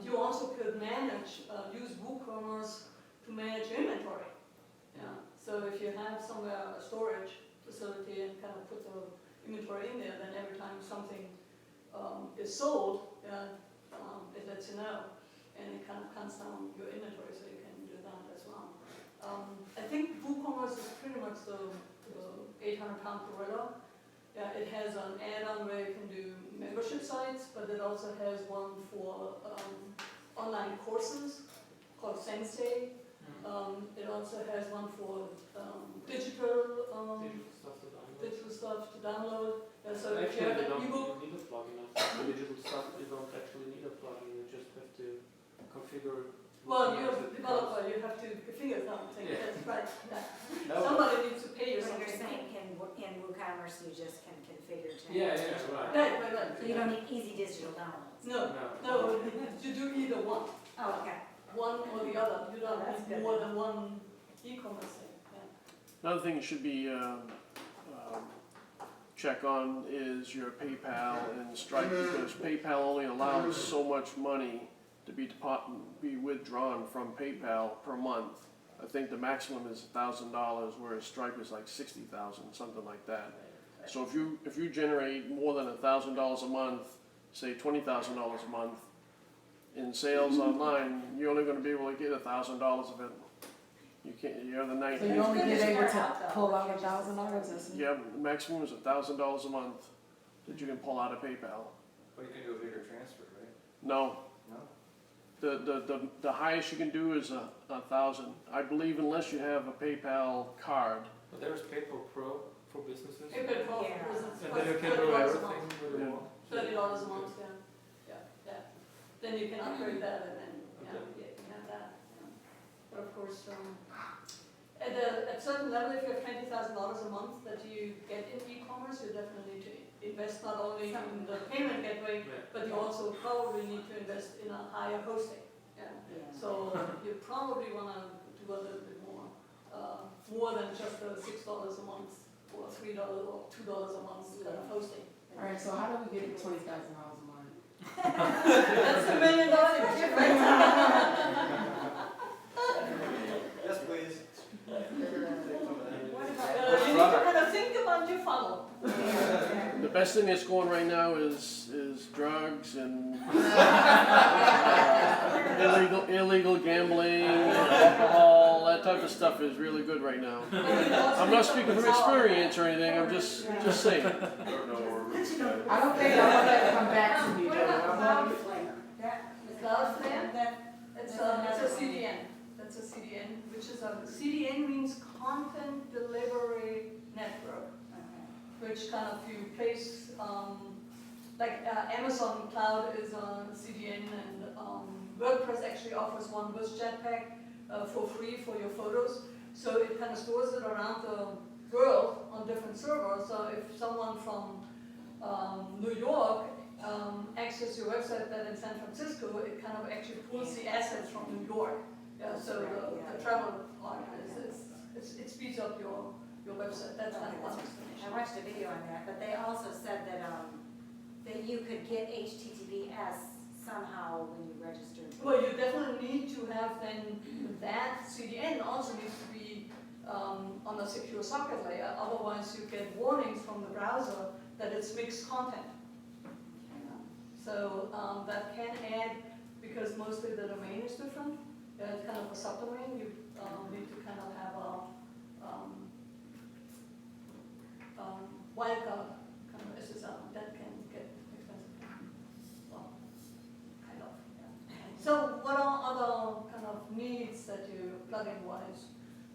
You also could use WooCommerce to manage inventory. Yeah. So if you have somewhere a storage facility and kind of put the inventory in there, then every time something is sold, it lets you know, and it kind of counts down your inventory, so you can do that as well. I think WooCommerce is pretty much the 800-pound gorilla. Yeah, it has an add-on where you can do membership sites, but it also has one for online courses called Sensei. It also has one for digital Digital stuff to download. digital stuff to download. So if you Actually, have you an don't ebook, need a plugin. For digital stuff, you don't actually need a plugin. You just have to configure. well, you're WordPress a developer, you have to figure something. Yeah. That's right. Yeah. No, Somebody needs to pay you When something. you're saying in WooCommerce, you just can configure to. Yeah, right. Right. So you don't need easy digital downloads. No, you do either one. Oh, okay. One or the other. You don't That's need good. more than one e-commerce thing. Yeah. Another thing you should be check on is your PayPal and Stripe, because PayPal only allows so much money to be withdrawn from PayPal per month. I think the maximum is $1,000, whereas Stripe is like 60,000, something like that. So if you generate more than $1,000 a month, say $20,000 a month in sales online, you're only going to be able to get $1,000 of it. You can't. You have the night. So you only get able to pull out $1,000? Yeah, the maximum is $1,000 a month that you can pull out of PayPal. But you can do a bigger transfer, right? No. No? The highest you can do is 1,000. I believe unless you have a PayPal card. But there's PayPal Pro for businesses. PayPal Pro Yeah. for business And then you can costs do $30 a everything month. with Yeah. the one. $30 a month, yeah. Then you can upgrade that and then, Okay. you can have that. Yeah. But of course, at a certain level, if you have $20,000 a month that you get in e-commerce, you definitely need to invest not only in the payment gateway, Yeah. but you also probably need to invest in a higher hosting. Yeah. Yeah. So you probably want to do a little bit more than just the $6 a month or $3 or $2 a month kind of hosting. Alright, so how do we get to $20,000 a month? That's $1 million question, right? Yes, please. What You need to kind of think about your funnel. The best thing that's going right now is drugs and illegal gambling, alcohol, that type of stuff is really good right now. I'm not speaking from experience or anything. I'm just saying. I don't think I want that to come back to me though. I want Cloudflare, it's a CDN. That's a CDN, which is CDN means Content Delivery Network, which kind of you place, like Amazon Cloud is a CDN, and WordPress actually offers one with Jetpack for free for your photos. So it kind of stores it around the world on different servers. So if someone from New York access your website that in San Francisco, it kind of actually pulls the assets from New York. Yeah, so the travel part it speeds up your website. That's kind of one explanation. I watched a video on that, but they also said that you could get HTTPS somehow when you registered. Well, you definitely need to have then that CDN also needs to be on a secure socket layer. Otherwise, you get warnings from the browser that it's mixed content. So that can add, because mostly the domain is different, it's kind of a subdomain, you need to kind of have a wildcard kind of SSL, that can get expensive. Well, kind of, yeah. So what are other kind of needs that you, plugin wise,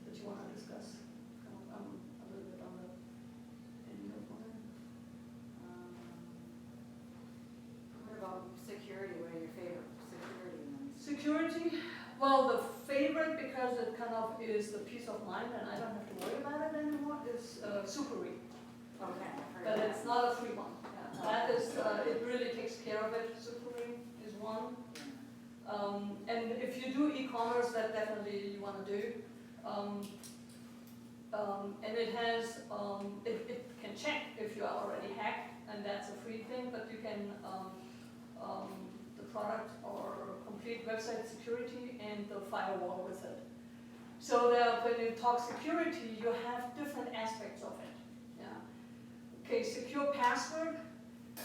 that you want to discuss? Kind of, a little bit on the end of one. What about security? What are your favorite security ones? Security, well, the favorite, because it kind of is the peace of mind and I don't have to worry about it anymore, is Superread. Okay. But it's not a free one. Yeah. That is, it really takes care of it. Superread is one. And if you do e-commerce, that definitely you want to do. And it has, it can check if you are already hacked, and that's a free thing, but you can, the product or complete website security and the firewall with it. So that when you talk security, you have different aspects of it. Yeah. Okay, secure password.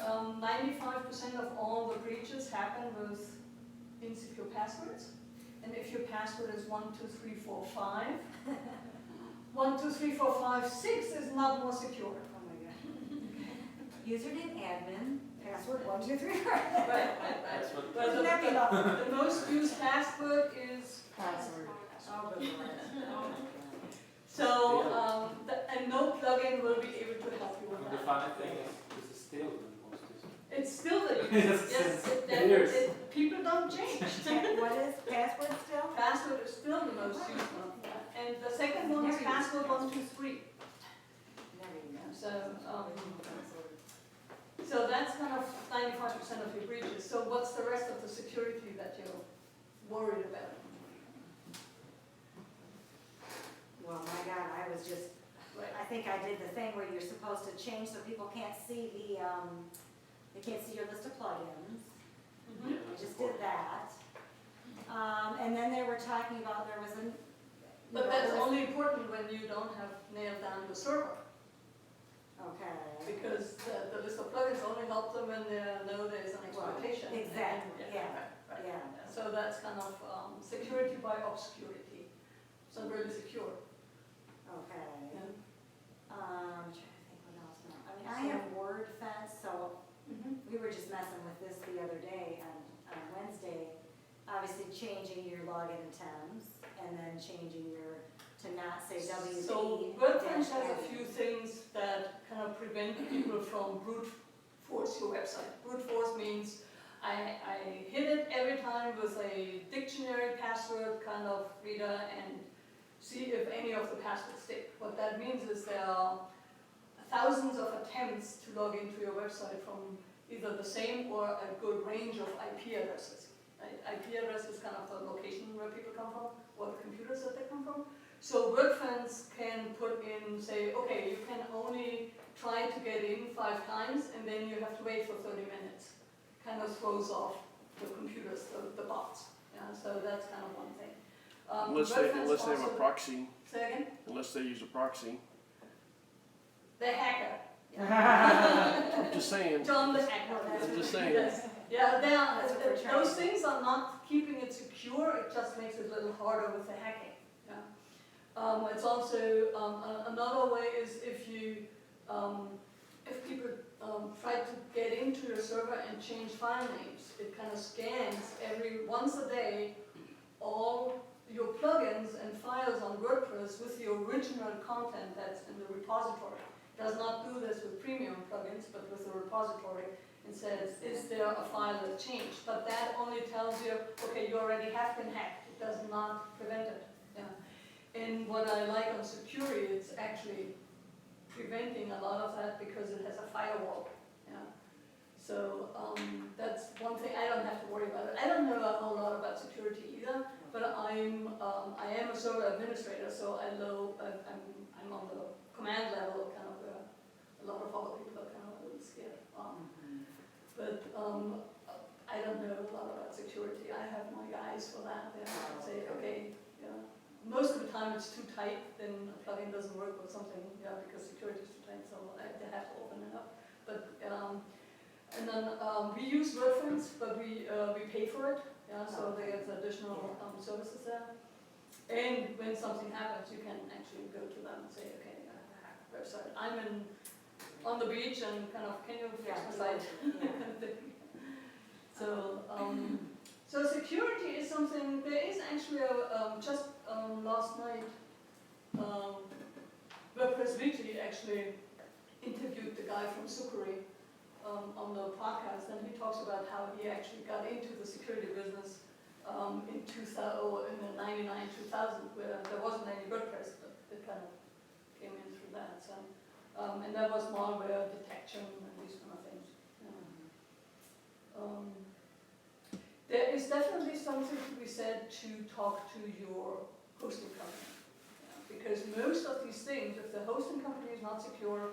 95% of all the breaches happen with insecure passwords. And if your password is 12345, 12345 6 is not more secure. Oh my god. Username admin, password 1, 2, 3, 4. Right. That's what. Well, Wouldn't that be lovely? the most used password is, Password. Oh, good Lord. Oh, my God. so, and no plugin will be able to help you with And the that. funny thing is, this is still the most used. It's still the Yes, yes, since it, years. people don't change. What is password still? Password is still the most used one, and the second one is Never used password 1, 2, 3. Never even know. So, so that's kind of 95% of your breaches. So what's the rest of the security that you're worried about? Well, my God, I was just, I think I did the thing where you're supposed to change so people can't see they can't see your list of plugins. Mhm. I just did that. And then they were talking about there was a. But that's only important when you don't have nailed down the server, Okay. because the list of plugins only help them when they know there's an exploitation. Exactly, yeah, Right. yeah. So that's kind of security by obscurity. It's not really secure. Okay. Yeah. Trying to think what else now. I mean, I have WordFence, so we were just messing with this the other day on Wednesday. Obviously changing your login attempts and then changing your, to not say WP. So WordPress has a few things that kind of prevent people from brute force your website. Brute force means I hit it every time with a dictionary password kind of reader and see if any of the passwords stick. What that means is there are thousands of attempts to log into your website from either the same or a good range of IP addresses. IP address is kind of the location where people come from, or the computers that they come from. So WordFence can put in, say, okay, you can only try to get in 5 times, and then you have to wait for 30 minutes. Kind of throws off the computers, the bots. Yeah, so that's kind of one thing. Unless they have a proxy, Say again? unless they use a proxy. The hacker. I'm just saying, John the hacker. I'm just saying. Yes. Yeah, That's what we're trying those to- things are not keeping it secure, it just makes it a little harder with the hacking. Yeah. It's also, another way is if people try to get into your server and change file names, it kind of scans once a day all your plugins and files on WordPress with the original content that's in the repository. It does not do this with premium plugins, but with the repository, and says, is there a file that changed? But that only tells you, okay, you already have been hacked. It does not prevent it. Yeah. And what I like on security, it's actually preventing a lot of that because it has a firewall. Yeah. So that's one thing I don't have to worry about. I don't know a whole lot about security either, but I am a server administrator, so I'm on the command level, kind of where a lot of other people are kind of a little scared. But I don't know a lot about security. I have my guys for that. They say, okay, yeah. Most of the time it's too tight, then a plugin doesn't work or something, yeah, because security is too tight, so they have to open it up. But and then we use WordPress, but we pay for it, yeah. So there's additional services there. And when something happens, you can actually go to them and say, okay, I have a hacked website. I'm on the beach and kind of, can you fix my site? So, so security is something, there is actually just last night, WordPress Weekly actually interviewed the guy from Sukuri on the podcast, and he talks about how he actually got into the security business in the 99, 2000, where there wasn't any WordPress, but it kind of came in through that. So, and that was malware detection and these kind of things. There is definitely something to be said to talk to your hosting company. Because most of these things, if the hosting company is not secure,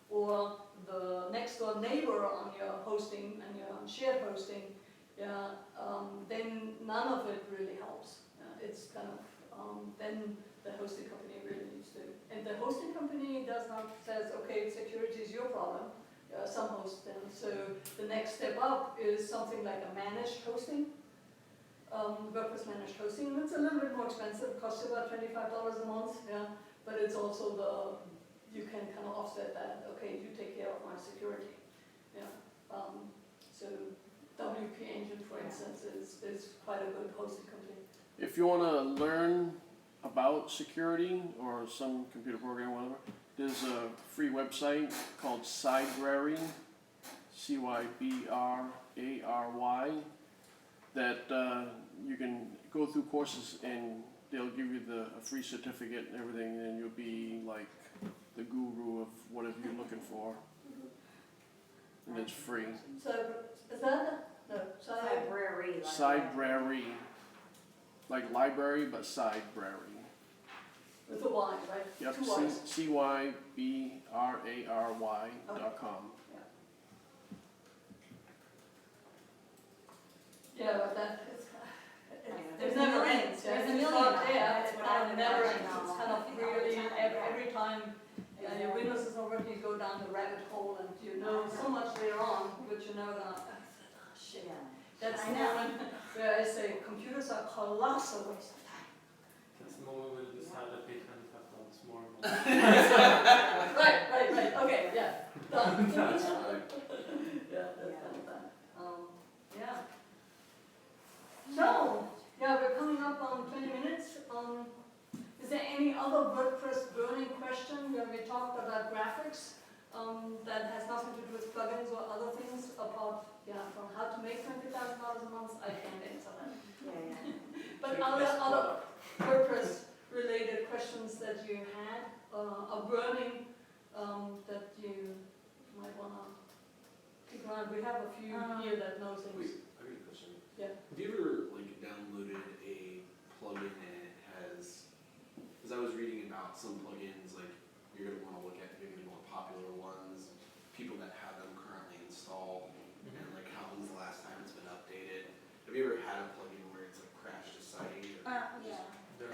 or the next door neighbor on your hosting and your shared hosting, then none of it really helps. It's kind of, then the hosting company really needs to. And the hosting company says, okay, security is your problem. Some hosts then. So the next step up is something like a managed hosting. WordPress managed hosting. It's a little bit more expensive. It costs you about $25 a month. Yeah, but it's also you can kind of offset that. Okay, you take care of my security. Yeah. So WP Engine, for instance, is quite a good hosting company. If you want to learn about security or some computer program, whatever, there's a free website called Cybrary, Cybrary, that you can go through courses and they'll give you a free certificate and everything, and you'll be like the guru of whatever you're looking for. And it's free. So, is that, no, Library. Cybrary, like library, but Cybrary. with a Y, right? Yep, Two Ys. cybrary.com. Yeah, but that, there's There's never a million. ends, yeah. There's a It's million not of them. there, That's what I've been never watching ends. all It's kind of all the really, time, every time your Windows is not working, you go down the rabbit hole and you know so much later on, which you're never gonna, oh shit. Yeah. That's I the know. moment where I say computers are colossal waste of time. That's the moment we'll decide that pay $25 more. Right, okay, yeah, done. That's Yeah, that's kind of done. Yeah. So, yeah, we're coming up on 20 minutes. Is there any other WordPress burning question where we talked about graphics that has nothing to do with plugins or other things about, from how to make $20,000 a month? I can't answer that. Yeah. But other WordPress related questions that you had are burning that you might want to pick around. We have a few here that know things. Wait, I have a question. Yeah. Have you ever like downloaded a plugin and it has, because I was reading about some plugins, like you're going to want to look at maybe the more popular ones, people that have them currently installed, and like how when's the last time it's been updated. Have you ever had a plugin where it's like crashed a site? Yeah.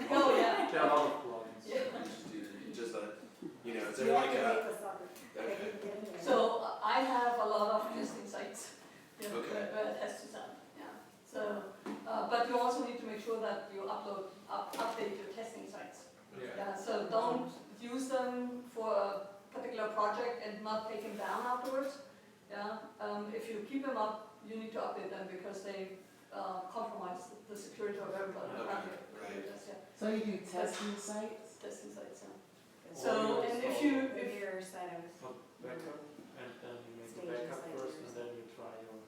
Oh, yeah. There are a lot of plugins. Just a, is there like a, okay. So I have a lot of testing sites Okay. where it has to sound. Yeah. So, but you also need to make sure that you update your testing sites. Yeah. So don't use them for a particular project and not take them down afterwards. Yeah. If you keep them up, you need to update them because they compromise the security of everybody around you. Right. Yeah. So you do testing sites? Testing sites. Yeah. Or So, you and if install you, Your side of backup, and then you make a Staging backup site first, first. and then you try your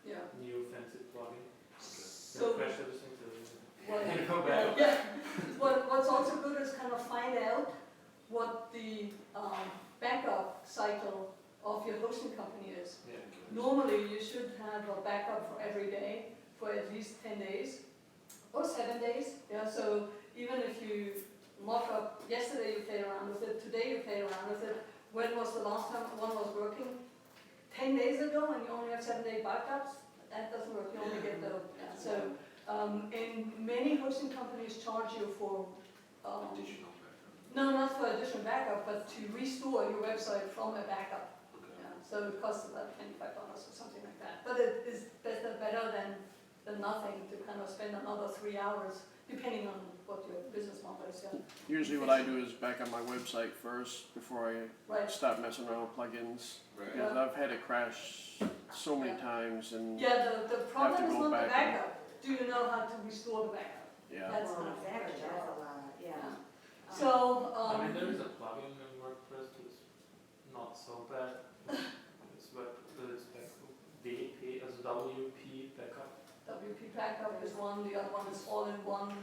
yeah. new fancy plugin. So, Crash everything to what, and go back. yeah. What's also good is kind of find out what the backup cycle of your hosting company is. Yeah. Normally, you should have a backup for every day for at least 10 days or 7 days. Yeah. So even if you mock up yesterday, you played around with it. Today, you played around with it. When was the last time one was working? 10 days ago, and you only have 7-day backups. That doesn't work. You only get the so. And many hosting companies charge you for Additional backup. no, not for additional backup, but to restore your website from a backup. Okay. Yeah, so it costs about $25 or something like that. But it is better than nothing to kind of spend another 3 hours, depending on what your business model is. Yeah. Usually what I do is back on my website first before I Right. start messing around with plugins. Right. Because I've had it crash so many times and Yeah, the problem is go not the back and- backup. Do you know how to restore the backup? yeah. That's Well, kind of exactly, the that's question. a lot, yeah. So, I mean, there is a plugin in WordPress that's not so bad. It's WP as WP backup. WP backup is one, the other one is all-in-one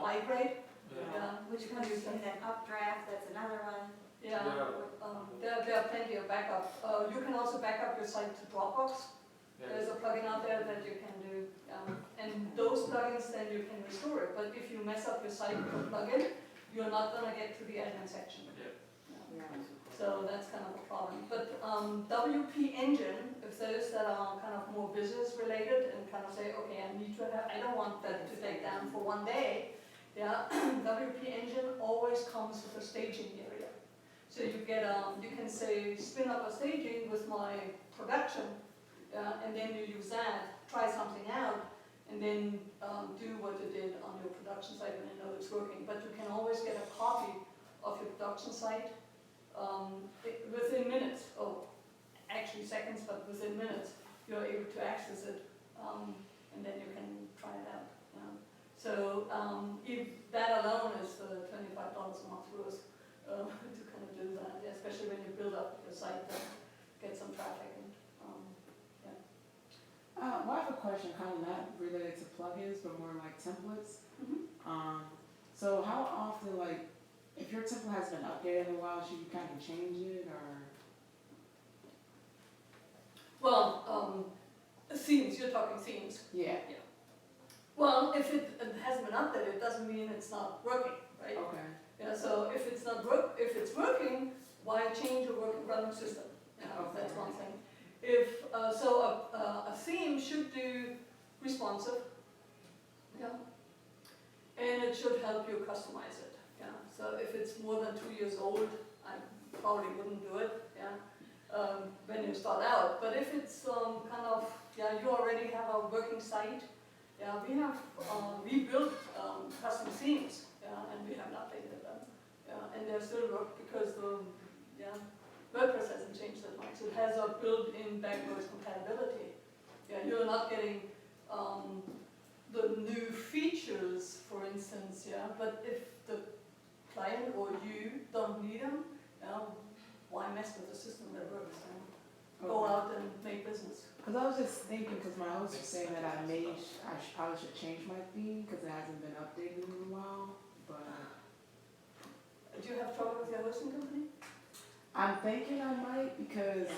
migrate. Yeah. Which comes in an updraft, that's another one. Yeah. Yeah. There are plenty of backup. You can also back up your site to Dropbox. There's a plugin out there that you can do, and those plugins then you can restore it. But if you mess up your site with a plugin, you're not gonna get to the admin section. Yeah. So that's kind of a problem. But WP Engine, if those that are kind of more business related and kind of say, okay, I don't want that to take down for one day. Yeah, WP Engine always comes with a staging area. So you get you can say spin up a staging with my production. And then you use that, try something out, and then do what you did on your production site when you know it's working. But you can always get a copy of your production site within minutes, or actually seconds, but within minutes. you're able to access it, and then you can try it out. So if that alone is $25 a month worth to kind of do that, especially when you build up your site and get some traffic. And Well, I have a question, kind of not related to plugins, but more like templates. So how often, like, if your template has been updated in a while, should you kind of change it, or? well, themes. You're talking themes. Yeah. Well, if it hasn't been updated, it doesn't mean it's not working, right? Okay. Yeah, so if it's working, why change a working running system? That's one thing. If a theme should do responsive, and it should help you customize it. So if it's more than 2 years old, I probably wouldn't do it. When you start out, but if it's kind of you already have a working site. We built custom themes, and we haven't updated them, and they're still work because WordPress hasn't changed that much. It has a built-in backwards compatibility. You're not getting the new features, for instance, but if the client or you don't need them, why mess with a system that works? Go out and make business. Because I was just thinking, because my host was saying that I probably should change my theme because it hasn't been updated in a while. But Do you have trouble with your hosting company? I'm thinking I might because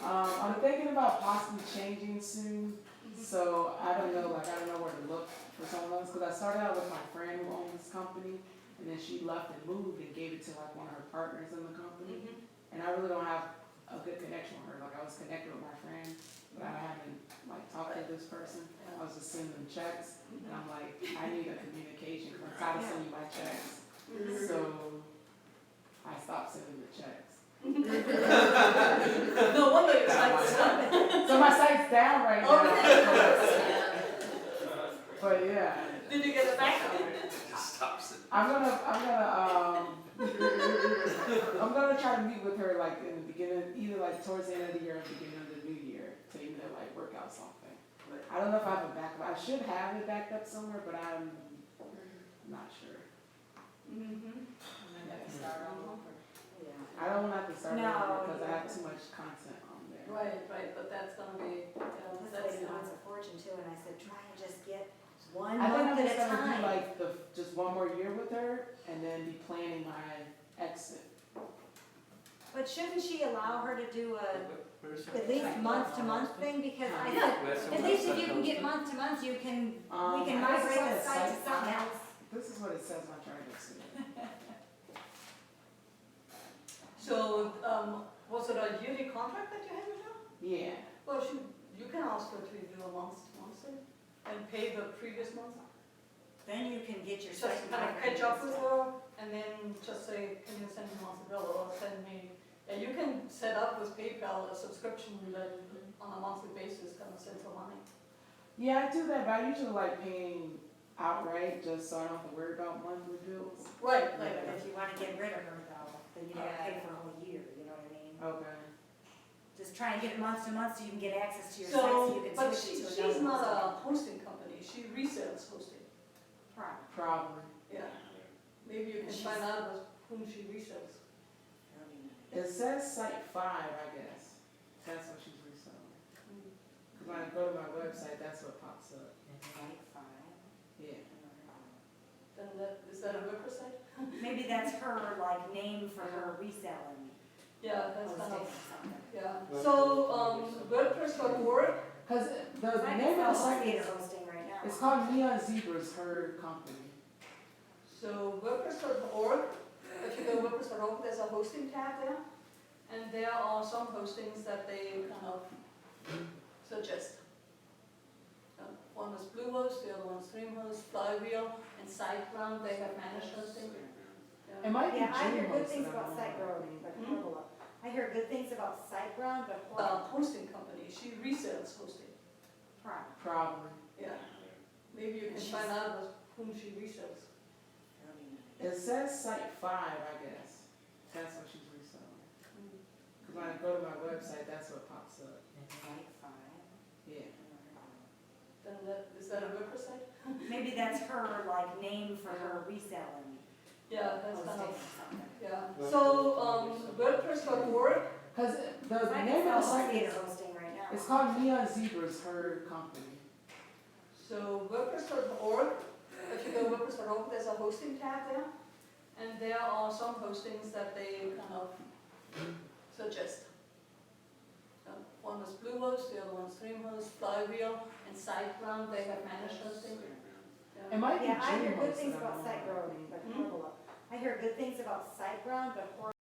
I'm thinking about possibly changing soon. So I don't know where to look for someone else because I started out with my friend who owned this company, and then she left and moved and gave it to like one of her partners in the company. And I really don't have a good connection with her. Like I was connected with my friend, but I haven't like talked to this person. I was just sending them checks, and I'm like, I need a communication because I'm tired of sending you my checks. So I stopped sending the checks. No wonder your site is down. So my site's down right now. But yeah. Did you get it back? Just stops it. I'm gonna try to meet with her like in the beginning, either like towards the end of the year or beginning of the new year to either like work out something. I don't know if I have a backup. I should have it backed up somewhere, but I'm not sure. I don't want to have to start over because I have too much content on there. Right, but that's gonna be, This that's lady wants a fortune too, and I said, try and just get one I think month I'm at just a gonna do time. like just one more year with her and then be planning my exit. But shouldn't she allow her to do at least month-to-month thing? Because I said, at least if you can get month-to-month, we can migrate the site to something else. This is what it says on Charlie. So, was it a yearly contract that you had with her? Yeah. Well, you can ask her to do a month thing and pay the previous month. Then you can get your Just site kind of migrated. catch up with her and then just say, can you send me a monthly bill or send me, you can set up with PayPal a subscription that on a monthly basis kind of sends her money. Yeah, I do that, but I usually like paying outright just so I don't have to worry about monthly bills. Right, But if you want to get rid of her though, then you gotta pay for a whole year, you know what I mean? Okay. Just try and get it month to month so you can get access to your site so you can but switch it to she's another not hosting. a hosting company, she resells hosting. Probably. Yeah. Maybe you can find out with whom she resells. It says site 5, I guess. That's what she's reselling. Because when I go to my website, that's what pops up. Site 5? Yeah. Then is that a WordPress site? Maybe that's her like name for her reselling. Yeah, that's kind hosting of, or something. yeah. So, WordPress.org, Because the I name can of the sell site theater is, hosting right now. it's called Neon Zebras, her company. so WordPress.org, if you go to WordPress.org, there's a hosting tab there. And there are some hostings that they kind of suggest. One is Bluehost, the other one is Streamhost, Flywheel, and SiteGround, they have managed hosting. It might be Yeah, I hear good Dreamhost things that about I'm on. SiteGround, but hold up. I hear good things about SiteGround, but hold up. Hosting company, she resells hosting. Probably. Yeah. Maybe you can find out with whom she resells. It says site 5, I guess. That's what she's reselling. Because When I go to my website, that's what pops up. Site 5. Yeah. Then is that a WordPress site? Maybe that's her, like, name for her reselling. Yeah, that's kind Hosting of, or something. yeah. So, WordPress.org, Cause the I name can of the sell site theater is, hosting right now. it's called Neon Zebras, her company. so WordPress.org, if you go to WordPress.org, there's a hosting tab there. And there are some hostings that they kind of suggest. One is Bluehost, the other one's Streamhost, Flywheel, and SiteGround, they have managed hosting. It might be Yeah, I hear good Dreamhost things that I about don't know. SiteGround, but Hmm? horrible. I hear good things about SiteGround, but horrible